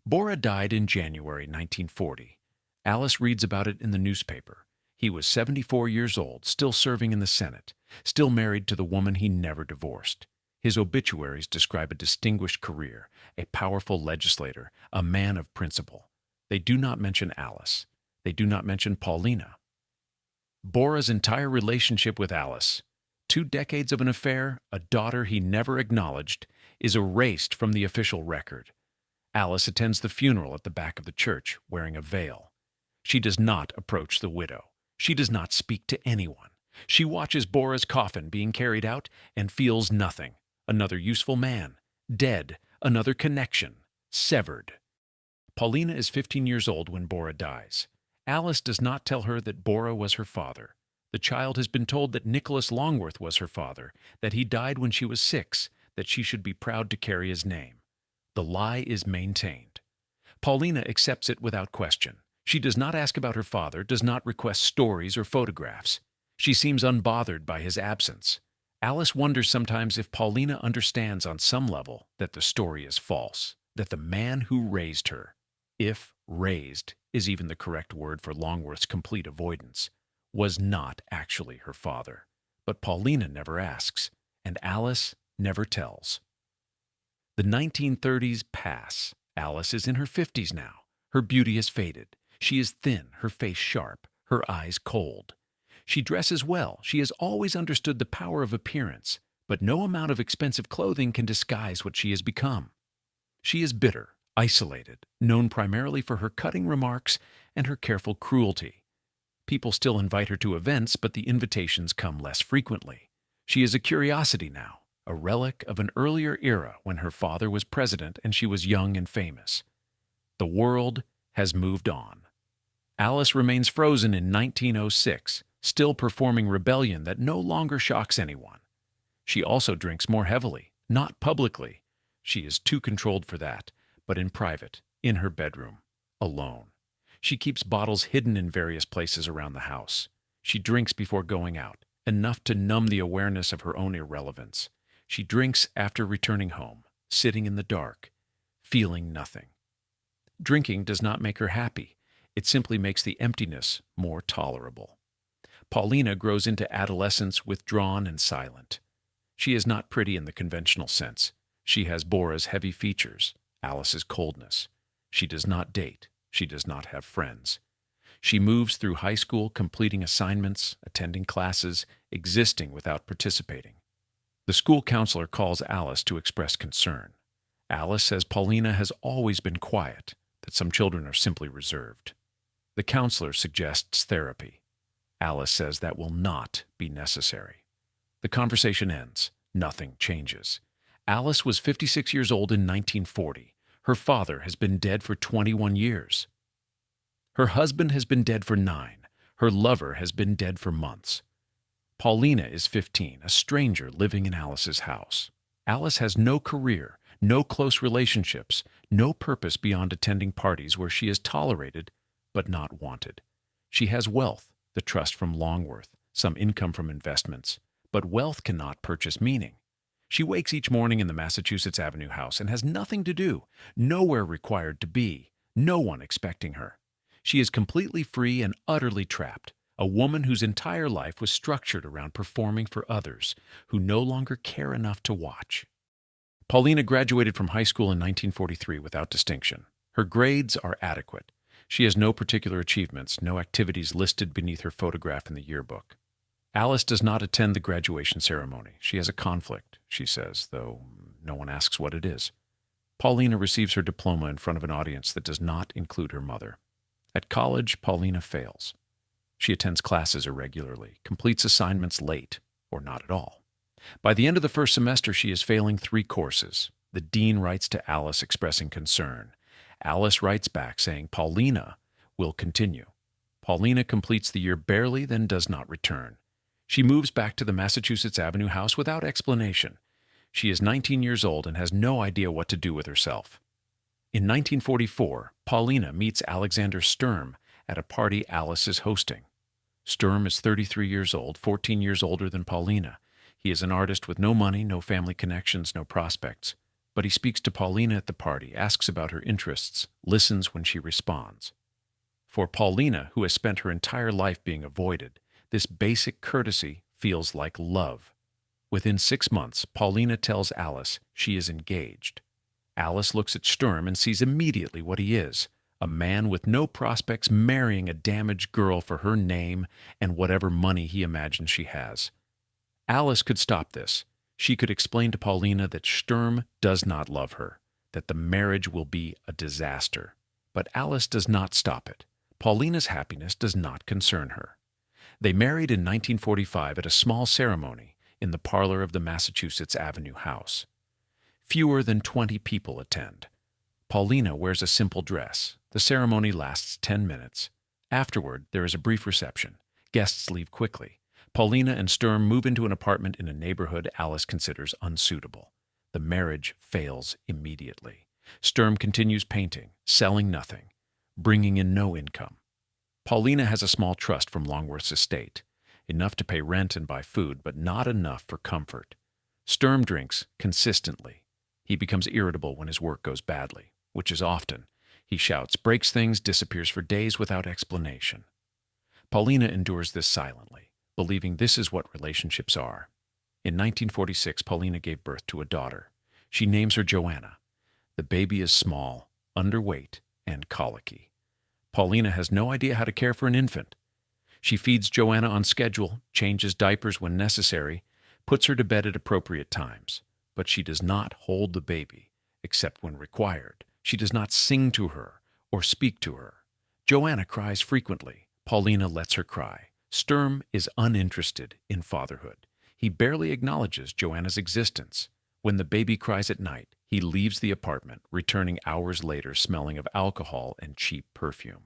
Bora died in January 1940. Alice reads about it in the newspaper. He was 74 years old, still serving in the Senate, still married to the woman he never divorced. His obituaries describe a distinguished career, a powerful legislator, a man of principle. They do not mention Alice. They do not mention Paulina. Bora's entire relationship with Alice, 2 decades of an affair, a daughter he never acknowledged, is erased from the official record. Alice attends the funeral at the back of the church, wearing a veil. She does not approach the widow. She does not speak to anyone. She watches Bora's coffin being carried out and feels nothing. Another useful man, dead, another connection, severed. Paulina is 15 years old when Bora dies. Alice does not tell her that Bora was her father. The child has been told that Nicholas Longworth was her father, that he died when she was 6, that she should be proud to carry his name. The lie is maintained. Paulina accepts it without question. She does not ask about her father, does not request stories or photographs. She seems unbothered by his absence. Alice wonders sometimes if Paulina understands on some level that the story is false, that the man who raised her, if raised is even the correct word for Longworth's complete avoidance, was not actually her father. But Paulina never asks, and Alice never tells. The 1930s pass. Alice is in her 50s now. Her beauty has faded. She is thin, her face sharp, her eyes cold. She dresses well. She has always understood the power of appearance, but no amount of expensive clothing can disguise what she has become. She is bitter, isolated, known primarily for her cutting remarks and her careful cruelty. People still invite her to events, but the invitations come less frequently. She is a curiosity now, a relic of an earlier era when her father was president and she was young and famous. The world has moved on. Alice remains frozen in 1906, still performing rebellion that no longer shocks anyone. She also drinks more heavily, not publicly. She is too controlled for that, but in private, in her bedroom, alone. She keeps bottles hidden in various places around the house. She drinks before going out, enough to numb the awareness of her own irrelevance. She drinks after returning home, sitting in the dark, feeling nothing. Drinking does not make her happy. It simply makes the emptiness more tolerable. Paulina grows into adolescence withdrawn and silent. She is not pretty in the conventional sense. She has Bora's heavy features, Alice's coldness. She does not date. She does not have friends. She moves through high school, completing assignments, attending classes, existing without participating. The school counselor calls Alice to express concern. Alice says Paulina has always been quiet, that some children are simply reserved. The counselor suggests therapy. Alice says that will not be necessary. The conversation ends. Nothing changes. Alice was 56 years old in 1940. Her father has been dead for 21 years. Her husband has been dead for 9. Her lover has been dead for months. Paulina is 15, a stranger living in Alice's house. Alice has no career, no close relationships, no purpose beyond attending parties where she is tolerated but not wanted. She has wealth, the trust from Longworth, some income from investments, but wealth cannot purchase meaning. She wakes each morning in the Massachusetts Avenue house and has nothing to do, nowhere required to be, no one expecting her. She is completely free and utterly trapped, a woman whose entire life was structured around performing for others, who no longer care enough to watch. Paulina graduated from high school in 1943 without distinction. Her grades are adequate. She has no particular achievements, no activities listed beneath her photograph in the yearbook. Alice does not attend the graduation ceremony. She has a conflict, she says, though no one asks what it is. Paulina receives her diploma in front of an audience that does not include her mother. At college, Paulina fails. She attends classes irregularly, completes assignments late, or not at all. By the end of the first semester, she is failing 3 courses. The dean writes to Alice expressing concern. Alice writes back saying Paulina will continue. Paulina completes the year barely, then does not return. She moves back to the Massachusetts Avenue house without explanation. She is 19 years old and has no idea what to do with herself. In 1944, Paulina meets Alexander Sturm at a party Alice is hosting. Sturm is 33 years old, 14 years older than Paulina. He is an artist with no money, no family connections, no prospects. But he speaks to Paulina at the party, asks about her interests, listens when she responds. For Paulina, who has spent her entire life being avoided, this basic courtesy feels like love. Within 6 months, Paulina tells Alice she is engaged. Alice looks at Sturm and sees immediately what he is, a man with no prospects marrying a damaged girl for her name and whatever money he imagines she has. Alice could stop this. She could explain to Paulina that Sturm does not love her, that the marriage will be a disaster. But Alice does not stop it. Paulina's happiness does not concern her. They married in 1945 at a small ceremony in the parlor of the Massachusetts Avenue house. Fewer than 20 people attend. Paulina wears a simple dress. The ceremony lasts 10 minutes. Afterward, there is a brief reception. Guests leave quickly. Paulina and Sturm move into an apartment in a neighborhood Alice considers unsuitable. The marriage fails immediately. Sturm continues painting, selling nothing. bringing in no income. Paulina has a small trust from Longworth's estate, enough to pay rent and buy food, but not enough for comfort. Sturm drinks consistently. He becomes irritable when his work goes badly, which is often. He shouts, breaks things, disappears for days without explanation. Paulina endures this silently, believing this is what relationships are. In 1946, Paulina gave birth to a daughter. She names her Joanna. The baby is small, underweight, and colicky. Paulina has no idea how to care for an infant. She feeds Joanna on schedule, changes diapers when necessary, puts her to bed at appropriate times. But she does not hold the baby, except when required. She does not sing to her or speak to her. Joanna cries frequently. Paulina lets her cry. Sturm is uninterested in fatherhood. He barely acknowledges Joanna's existence. When the baby cries at night, he leaves the apartment, returning hours later smelling of alcohol and cheap perfume.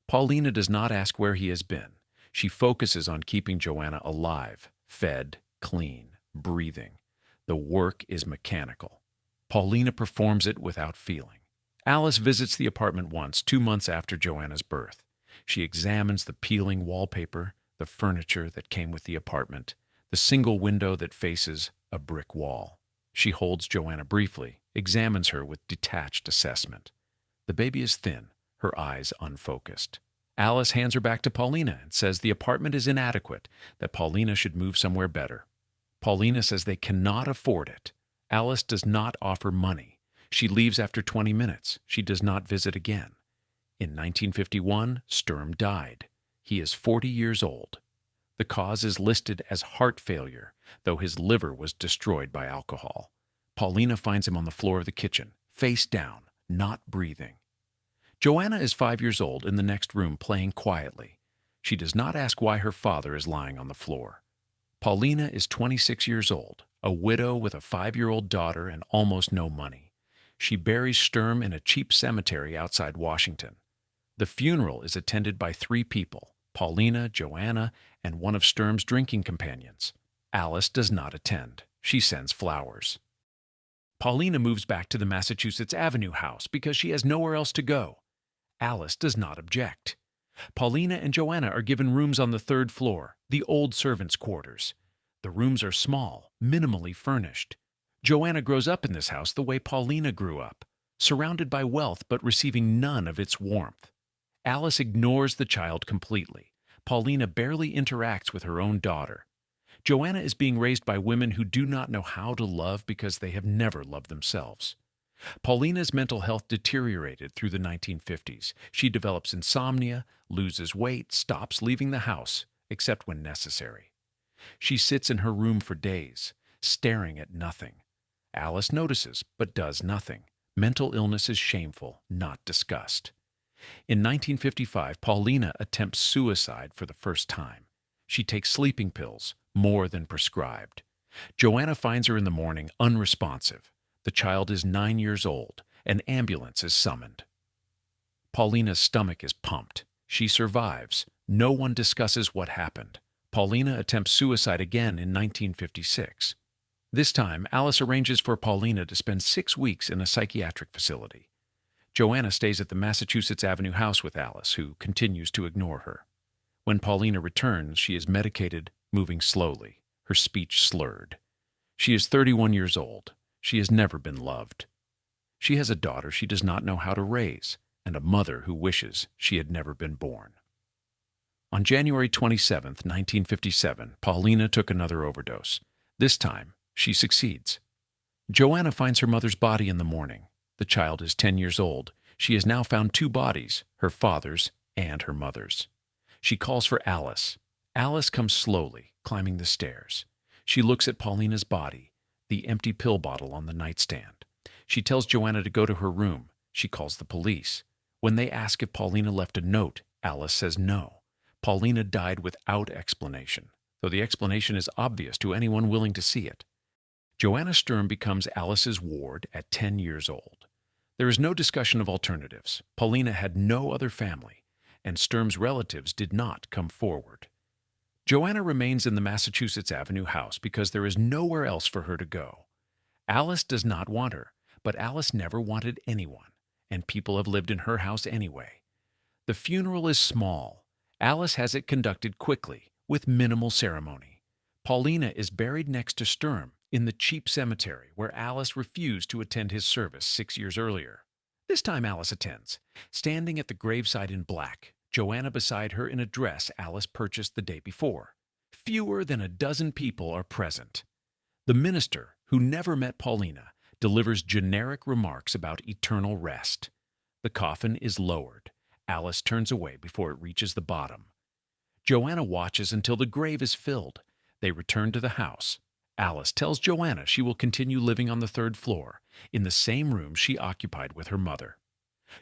Paulina does not ask where he has been. She focuses on keeping Joanna alive, fed, clean, breathing. The work is mechanical. Paulina performs it without feeling. Alice visits the apartment once, 2 months after Joanna's birth. She examines the peeling wallpaper, the furniture that came with the apartment, the single window that faces a brick wall. She holds Joanna briefly, examines her with detached assessment. The baby is thin, her eyes unfocused. Alice hands her back to Paulina and says the apartment is inadequate, that Paulina should move somewhere better. Paulina says they cannot afford it. Alice does not offer money. She leaves after 20 minutes. She does not visit again. In 1951, Sturm died. He is 40 years old. The cause is listed as heart failure, though his liver was destroyed by alcohol. Paulina finds him on the floor of the kitchen, face down, not breathing. Joanna is 5 years old in the next room playing quietly. She does not ask why her father is lying on the floor. Paulina is 26 years old, a widow with a 5-year-old daughter and almost no money. She buries Sturm in a cheap cemetery outside Washington. The funeral is attended by 3 people, Paulina, Joanna, and one of Sturm's drinking companions. Alice does not attend. She sends flowers. Paulina moves back to the Massachusetts Avenue house because she has nowhere else to go. Alice does not object. Paulina and Joanna are given rooms on the 3rd floor, the old servants' quarters. The rooms are small, minimally furnished. Joanna grows up in this house the way Paulina grew up, surrounded by wealth but receiving none of its warmth. Alice ignores the child completely. Paulina barely interacts with her own daughter. Joanna is being raised by women who do not know how to love because they have never loved themselves. Paulina's mental health deteriorated through the 1950s. She develops insomnia, loses weight, stops leaving the house, except when necessary. She sits in her room for days, staring at nothing. Alice notices, but does nothing. Mental illness is shameful, not discussed. In 1955, Paulina attempts suicide for the first time. She takes sleeping pills, more than prescribed. Joanna finds her in the morning unresponsive. The child is 9 years old. An ambulance is summoned. Paulina's stomach is pumped. She survives. No one discusses what happened. Paulina attempts suicide again in 1956. This time, Alice arranges for Paulina to spend 6 weeks in a psychiatric facility. Joanna stays at the Massachusetts Avenue house with Alice, who continues to ignore her. When Paulina returns, she is medicated, moving slowly, her speech slurred. She is 31 years old. She has never been loved. She has a daughter she does not know how to raise, and a mother who wishes she had never been born. On January 27, 1957, Paulina took another overdose. This time, she succeeds. Joanna finds her mother's body in the morning. The child is 10 years old. She has now found 2 bodies, her father's and her mother's. She calls for Alice. Alice comes slowly, climbing the stairs. She looks at Paulina's body, the empty pill bottle on the nightstand. She tells Joanna to go to her room. She calls the police. When they ask if Paulina left a note, Alice says no. Paulina died without explanation, though the explanation is obvious to anyone willing to see it. Joanna Sturm becomes Alice's ward at 10 years old. There is no discussion of alternatives. Paulina had no other family, and Sturm's relatives did not come forward. Joanna remains in the Massachusetts Avenue house because there is nowhere else for her to go. Alice does not want her, but Alice never wanted anyone, and people have lived in her house anyway. The funeral is small. Alice has it conducted quickly, with minimal ceremony. Paulina is buried next to Sturm in the cheap cemetery where Alice refused to attend his service 6 years earlier. This time Alice attends, standing at the graveside in black, Joanna beside her in a dress Alice purchased the day before. Fewer than a dozen people are present. The minister, who never met Paulina, delivers generic remarks about eternal rest. The coffin is lowered. Alice turns away before it reaches the bottom. Joanna watches until the grave is filled. They return to the house. Alice tells Joanna she will continue living on the third floor, in the same room she occupied with her mother.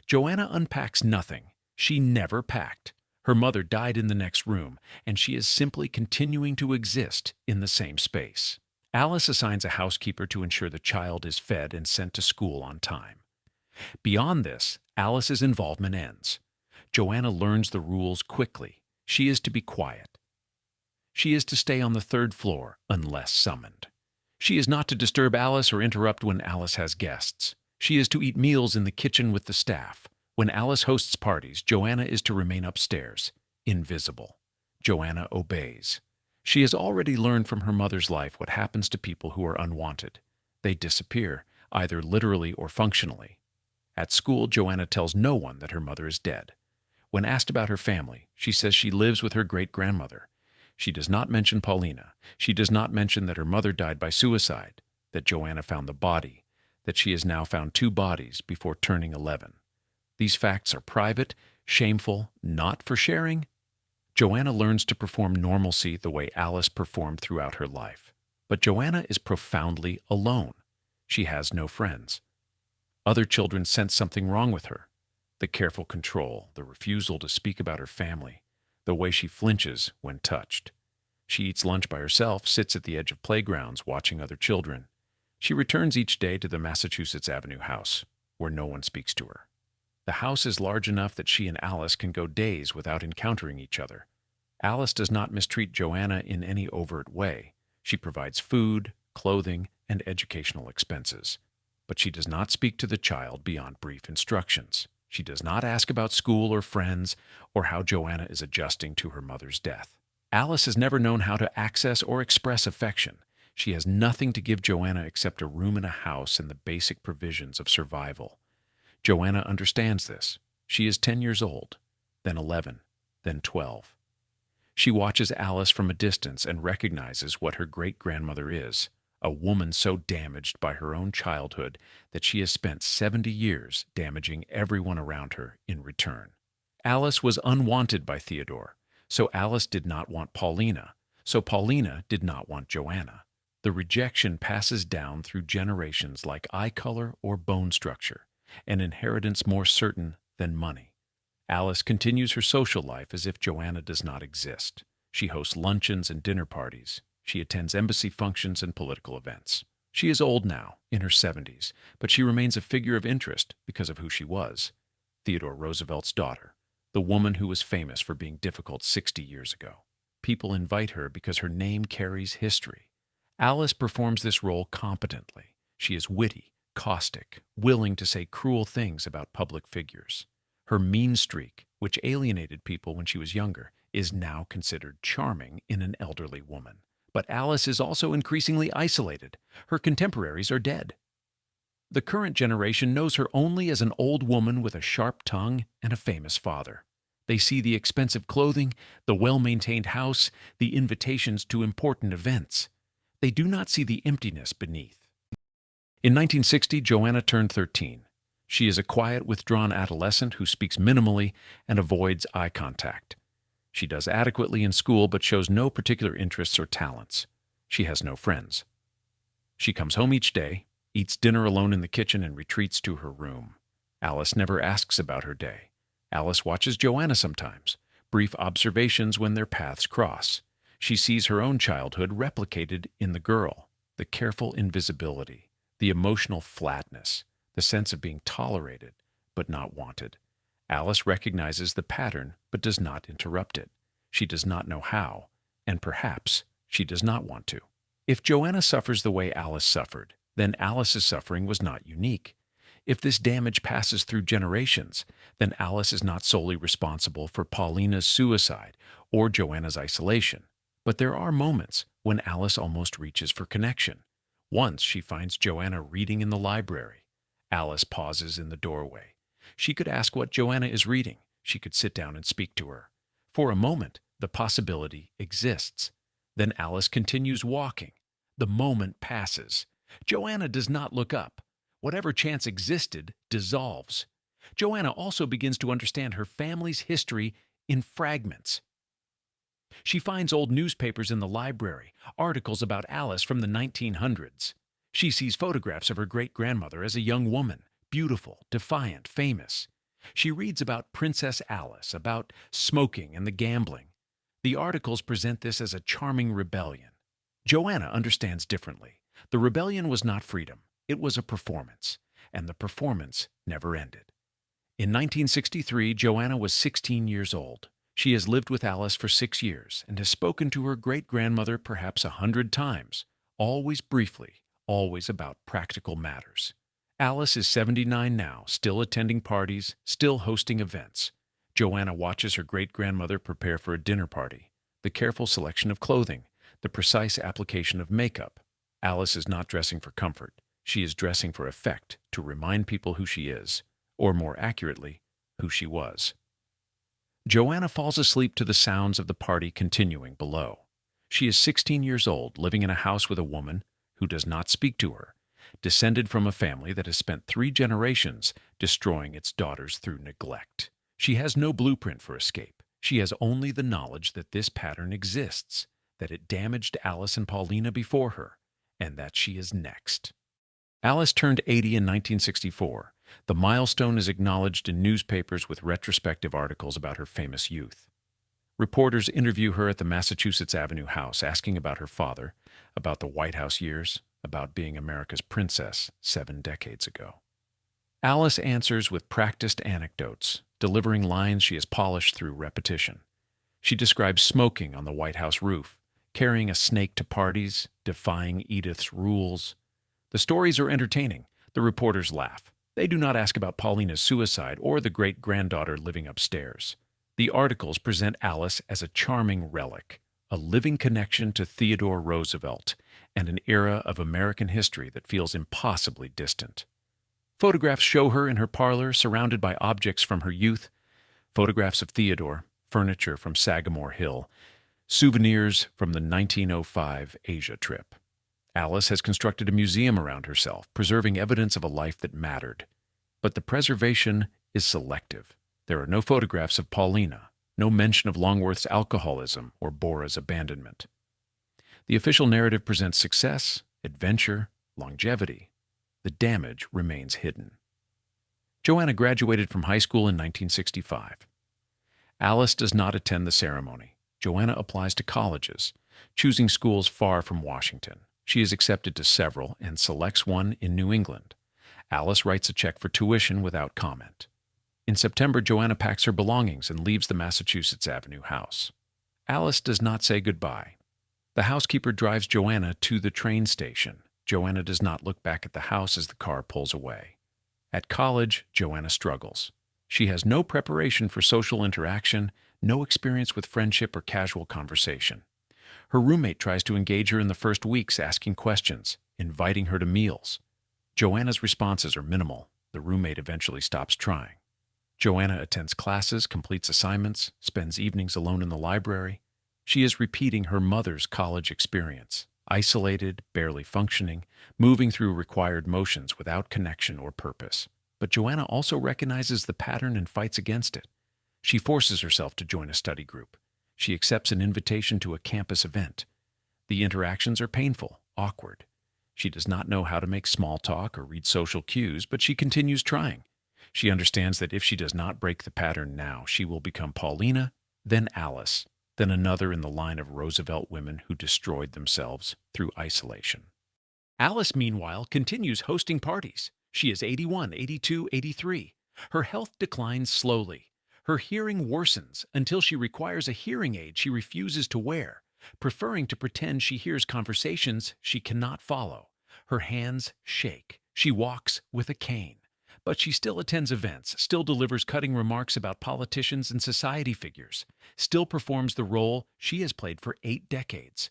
Joanna unpacks nothing. She never packed. Her mother died in the next room, and she is simply continuing to exist in the same space. Alice assigns a housekeeper to ensure the child is fed and sent to school on time. Beyond this, Alice's involvement ends. Joanna learns the rules quickly. She is to be quiet. She is to stay on the third floor unless summoned. She is not to disturb Alice or interrupt when Alice has guests. She is to eat meals in the kitchen with the staff. When Alice hosts parties, Joanna is to remain upstairs, invisible. Joanna obeys. She has already learned from her mother's life what happens to people who are unwanted. They disappear, either literally or functionally. At school, Joanna tells no one that her mother is dead. When asked about her family, she says she lives with her great-grandmother. She does not mention Paulina. She does not mention that her mother died by suicide, that Joanna found the body, that she has now found 2 bodies before turning 11. These facts are private, shameful, not for sharing. Joanna learns to perform normalcy the way Alice performed throughout her life. But Joanna is profoundly alone. She has no friends. Other children sense something wrong with her. The careful control, the refusal to speak about her family, the way she flinches when touched. She eats lunch by herself, sits at the edge of playgrounds watching other children. She returns each day to the Massachusetts Avenue house, where no one speaks to her. The house is large enough that she and Alice can go days without encountering each other. Alice does not mistreat Joanna in any overt way. She provides food, clothing, and educational expenses. But she does not speak to the child beyond brief instructions. She does not ask about school or friends or how Joanna is adjusting to her mother's death. Alice has never known how to access or express affection. She has nothing to give Joanna except a room in a house and the basic provisions of survival. Joanna understands this. She is 10 years old, then 11, then 12. She watches Alice from a distance and recognizes what her great-grandmother is, a woman so damaged by her own childhood that she has spent 70 years damaging everyone around her in return. Alice was unwanted by Theodore, so Alice did not want Paulina, so Paulina did not want Joanna. The rejection passes down through generations like eye color or bone structure, an inheritance more certain than money. Alice continues her social life as if Joanna does not exist. She hosts luncheons and dinner parties. She attends embassy functions and political events. She is old now, in her 70s, but she remains a figure of interest because of who she was. Theodore Roosevelt's daughter, the woman who was famous for being difficult 60 years ago. People invite her because her name carries history. Alice performs this role competently. She is witty, caustic, willing to say cruel things about public figures. Her mean streak, which alienated people when she was younger, is now considered charming in an elderly woman. But Alice is also increasingly isolated. Her contemporaries are dead. The current generation knows her only as an old woman with a sharp tongue and a famous father. They see the expensive clothing, the well-maintained house, the invitations to important events. They do not see the emptiness beneath. In 1960, Joanna turned 13. She is a quiet, withdrawn adolescent who speaks minimally and avoids eye contact. She does adequately in school but shows no particular interests or talents. She has no friends. She comes home each day, eats dinner alone in the kitchen, and retreats to her room. Alice never asks about her day. Alice watches Joanna sometimes, brief observations when their paths cross. She sees her own childhood replicated in the girl, the careful invisibility, the emotional flatness, the sense of being tolerated but not wanted. Alice recognizes the pattern but does not interrupt it. She does not know how, and perhaps she does not want to. If Joanna suffers the way Alice suffered, then Alice's suffering was not unique. If this damage passes through generations, then Alice is not solely responsible for Paulina's suicide or Joanna's isolation. But there are moments when Alice almost reaches for connection. Once she finds Joanna reading in the library. Alice pauses in the doorway. She could ask what Joanna is reading. She could sit down and speak to her. For a moment, the possibility exists. Then Alice continues walking. The moment passes. Joanna does not look up. Whatever chance existed dissolves. Joanna also begins to understand her family's history in fragments. She finds old newspapers in the library, articles about Alice from the 1900s. She sees photographs of her great-grandmother as a young woman, beautiful, defiant, famous. She reads about Princess Alice, about smoking and the gambling. The articles present this as a charming rebellion. Joanna understands differently. The rebellion was not freedom. It was a performance, and the performance never ended. In 1963, Joanna was 16 years old. She has lived with Alice for 6 years and has spoken to her great-grandmother perhaps 100 times, always briefly, always about practical matters. Alice is 79 now, still attending parties, still hosting events. Joanna watches her great-grandmother prepare for a dinner party, the careful selection of clothing, the precise application of makeup. Alice is not dressing for comfort. She is dressing for effect, to remind people who she is, or more accurately, who she was. Joanna falls asleep to the sounds of the party continuing below. She is 16 years old, living in a house with a woman who does not speak to her, descended from a family that has spent 3 generations destroying its daughters through neglect. She has no blueprint for escape. She has only the knowledge that this pattern exists, that it damaged Alice and Paulina before her, and that she is next. Alice turned 80 in 1964. The milestone is acknowledged in newspapers with retrospective articles about her famous youth. Reporters interview her at the Massachusetts Avenue house, asking about her father, about the White House years, about being America's princess 7 decades ago. Alice answers with practiced anecdotes, delivering lines she has polished through repetition. She describes smoking on the White House roof, carrying a snake to parties, defying Edith's rules. The stories are entertaining. The reporters laugh. They do not ask about Paulina's suicide or the great-granddaughter living upstairs. The articles present Alice as a charming relic, a living connection to Theodore Roosevelt, and an era of American history that feels impossibly distant. Photographs show her in her parlor surrounded by objects from her youth, photographs of Theodore, furniture from Sagamore Hill, souvenirs from the 1905 Asia trip. Alice has constructed a museum around herself, preserving evidence of a life that mattered. But the preservation is selective. There are no photographs of Paulina, no mention of Longworth's alcoholism or Bora's abandonment. The official narrative presents success, adventure, longevity. The damage remains hidden. Joanna graduated from high school in 1965. Alice does not attend the ceremony. Joanna applies to colleges, choosing schools far from Washington. She is accepted to several and selects one in New England. Alice writes a check for tuition without comment. In September, Joanna packs her belongings and leaves the Massachusetts Avenue house. Alice does not say goodbye. The housekeeper drives Joanna to the train station. Joanna does not look back at the house as the car pulls away. At college, Joanna struggles. She has no preparation for social interaction, no experience with friendship or casual conversation. Her roommate tries to engage her in the first weeks, asking questions, inviting her to meals. Joanna's responses are minimal. The roommate eventually stops trying. Joanna attends classes, completes assignments, spends evenings alone in the library. She is repeating her mother's college experience, isolated, barely functioning, moving through required motions without connection or purpose. But Joanna also recognizes the pattern and fights against it. She forces herself to join a study group. She accepts an invitation to a campus event. The interactions are painful, awkward. She does not know how to make small talk or read social cues, but she continues trying. She understands that if she does not break the pattern now, she will become Paulina, then Alice, then another in the line of Roosevelt women who destroyed themselves through isolation. Alice, meanwhile, continues hosting parties. She is 81, 82, 83. Her health declines slowly. Her hearing worsens until she requires a hearing aid she refuses to wear, preferring to pretend she hears conversations she cannot follow. Her hands shake. She walks with a cane. But she still attends events, still delivers cutting remarks about politicians and society figures, still performs the role she has played for 8 decades.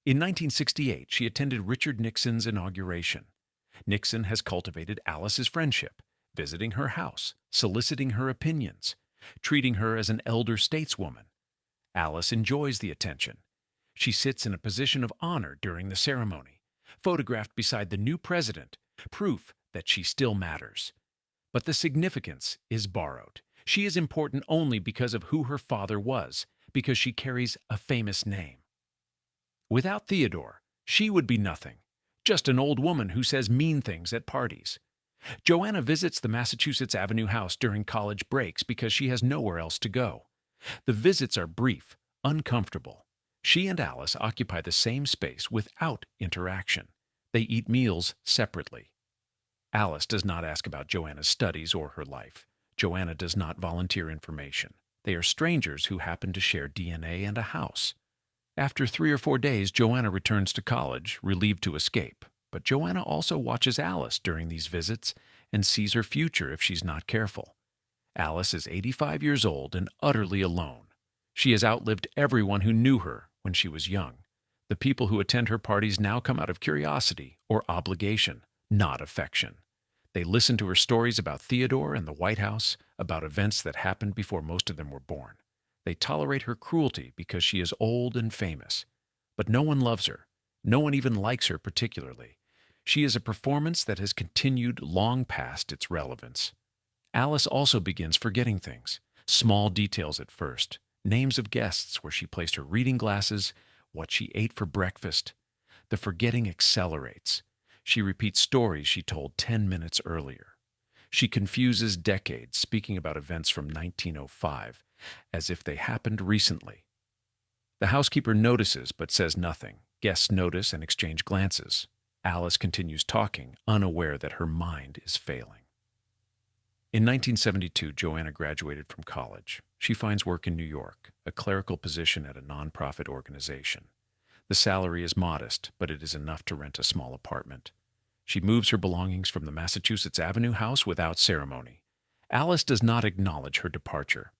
In 1968, she attended Richard Nixon's inauguration. Nixon has cultivated Alice's friendship, visiting her house, soliciting her opinions, treating her as an elder stateswoman. Alice enjoys the attention. She sits in a position of honor during the ceremony, photographed beside the new president, proof that she still matters. But the significance is borrowed. She is important only because of who her father was, because she carries a famous name. Without Theodore, she would be nothing, just an old woman who says mean things at parties. Joanna visits the Massachusetts Avenue house during college breaks because she has nowhere else to go. The visits are brief, uncomfortable. She and Alice occupy the same space without interaction. They eat meals separately. Alice does not ask about Joanna's studies or her life. Joanna does not volunteer information. They are strangers who happen to share DNA and a house. After 3 or 4 days, Joanna returns to college, relieved to escape. But Joanna also watches Alice during these visits and sees her future if she's not careful. Alice is 85 years old and utterly alone. She has outlived everyone who knew her when she was young. The people who attend her parties now come out of curiosity or obligation, not affection. They listen to her stories about Theodore and the White House, about events that happened before most of them were born. They tolerate her cruelty because she is old and famous. But no one loves her. No one even likes her particularly. She is a performance that has continued long past its relevance. Alice also begins forgetting things, small details at first, names of guests where she placed her reading glasses, what she ate for breakfast. The forgetting accelerates. She repeats stories she told 10 minutes earlier. She confuses decades, speaking about events from 1905, as if they happened recently. The housekeeper notices but says nothing. Guests notice and exchange glances. Alice continues talking, unaware that her mind is failing. In 1972, Joanna graduated from college. She finds work in New York, a clerical position at a nonprofit organization. The salary is modest, but it is enough to rent a small apartment. She moves her belongings from the Massachusetts Avenue house without ceremony. Alice does not acknowledge her departure.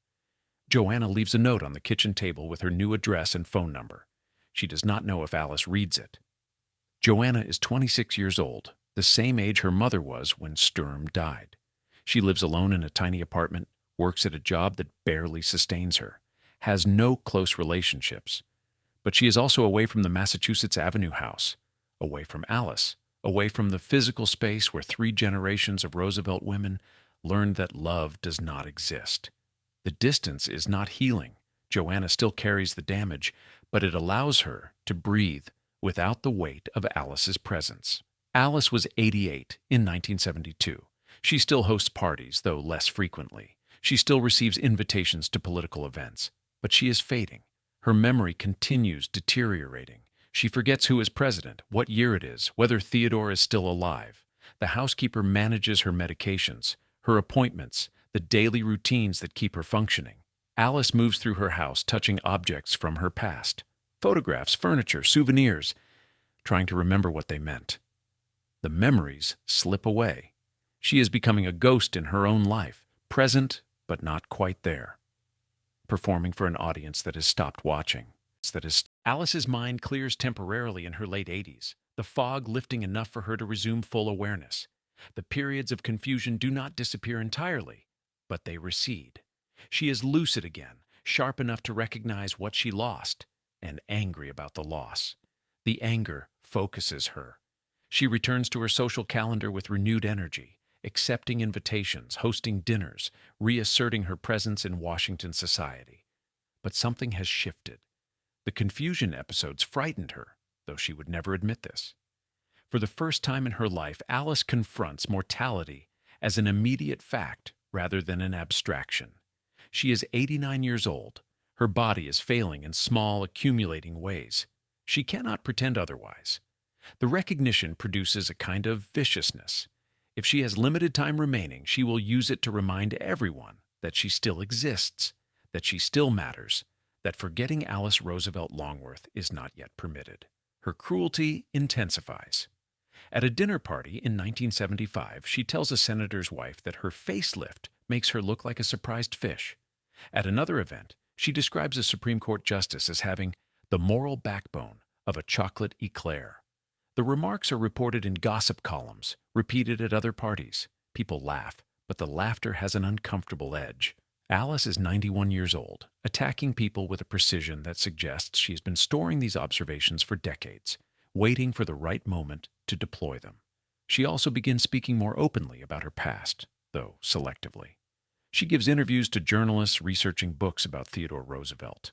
Joanna leaves a note on the kitchen table with her new address and phone number. She does not know if Alice reads it. Joanna is 26 years old, the same age her mother was when Sturm died. She lives alone in a tiny apartment, works at a job that barely sustains her, has no close relationships. But she is also away from the Massachusetts Avenue house, away from Alice, away from the physical space where 3 generations of Roosevelt women learned that love does not exist. The distance is not healing. Joanna still carries the damage, but it allows her to breathe without the weight of Alice's presence. Alice was 88 in 1972. She still hosts parties, though less frequently. She still receives invitations to political events. But she is fading. Her memory continues deteriorating. She forgets who is president, what year it is, whether Theodore is still alive. The housekeeper manages her medications, her appointments, the daily routines that keep her functioning. Alice moves through her house, touching objects from her past. Photographs, furniture, souvenirs, trying to remember what they meant. The memories slip away. She is becoming a ghost in her own life, present but not quite there, performing for an audience that has stopped watching. Alice's mind clears temporarily in her late 80s, the fog lifting enough for her to resume full awareness. The periods of confusion do not disappear entirely, but they recede. She is lucid again, sharp enough to recognize what she lost, and angry about the loss. The anger focuses her. She returns to her social calendar with renewed energy, accepting invitations, hosting dinners, reasserting her presence in Washington society. But something has shifted. The confusion episodes frightened her, though she would never admit this. For the first time in her life, Alice confronts mortality as an immediate fact rather than an abstraction. She is 89 years old. Her body is failing in small, accumulating ways. She cannot pretend otherwise. The recognition produces a kind of viciousness. If she has limited time remaining, she will use it to remind everyone that she still exists, that she still matters, that forgetting Alice Roosevelt Longworth is not yet permitted. Her cruelty intensifies. At a dinner party in 1975, she tells a senator's wife that her facelift makes her look like a surprised fish. At another event, she describes a Supreme Court justice as having the moral backbone of a chocolate eclair. The remarks are reported in gossip columns, repeated at other parties. People laugh, but the laughter has an uncomfortable edge. Alice is 91 years old, attacking people with a precision that suggests she has been storing these observations for decades, waiting for the right moment to deploy them. She also begins speaking more openly about her past, though selectively. She gives interviews to journalists researching books about Theodore Roosevelt.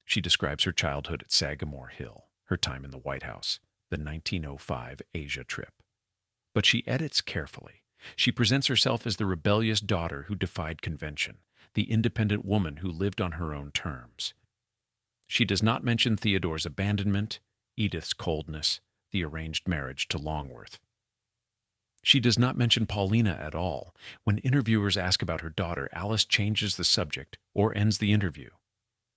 She describes her childhood at Sagamore Hill, her time in the White House, the 1905 Asia trip. But she edits carefully. She presents herself as the rebellious daughter who defied convention, the independent woman who lived on her own terms. She does not mention Theodore's abandonment, Edith's coldness, the arranged marriage to Longworth. She does not mention Paulina at all. When interviewers ask about her daughter, Alice changes the subject or ends the interview.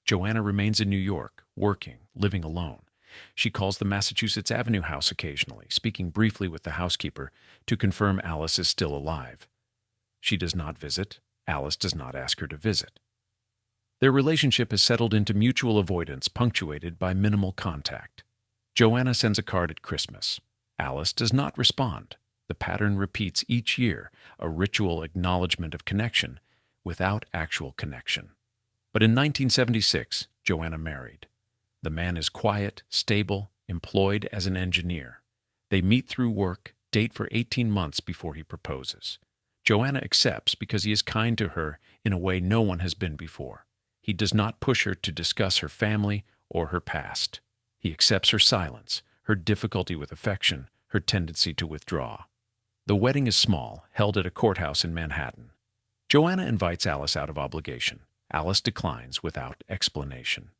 Joanna remains in New York, working, living alone. She calls the Massachusetts Avenue house occasionally, speaking briefly with the housekeeper to confirm Alice is still alive. She does not visit. Alice does not ask her to visit. Their relationship has settled into mutual avoidance, punctuated by minimal contact. Joanna sends a card at Christmas. Alice does not respond. The pattern repeats each year, a ritual acknowledgement of connection without actual connection. But in 1976, Joanna married. The man is quiet, stable, employed as an engineer. They meet through work, date for 18 months before he proposes. Joanna accepts because he is kind to her in a way no one has been before. He does not push her to discuss her family or her past. He accepts her silence, her difficulty with affection, her tendency to withdraw. The wedding is small, held at a courthouse in Manhattan. Joanna invites Alice out of obligation. Alice declines without explanation.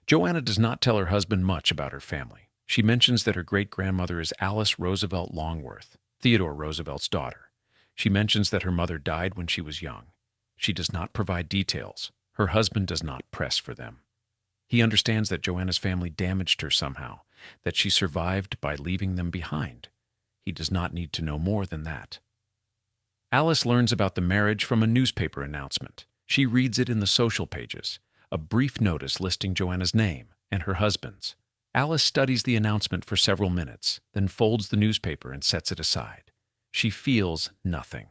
Joanna does not tell her husband much about her family. She mentions that her great-grandmother is Alice Roosevelt Longworth, Theodore Roosevelt's daughter. She mentions that her mother died when she was young. She does not provide details. Her husband does not press for them. He understands that Joanna's family damaged her somehow, that she survived by leaving them behind. He does not need to know more than that. Alice learns about the marriage from a newspaper announcement. She reads it in the social pages, a brief notice listing Joanna's name and her husband's. Alice studies the announcement for several minutes, then folds the newspaper and sets it aside. She feels nothing.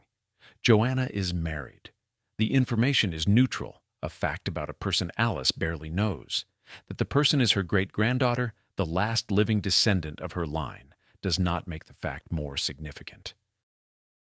Joanna is married. The information is neutral, a fact about a person Alice barely knows. That the person is her great-granddaughter, the last living descendant of her line, does not make the fact more significant.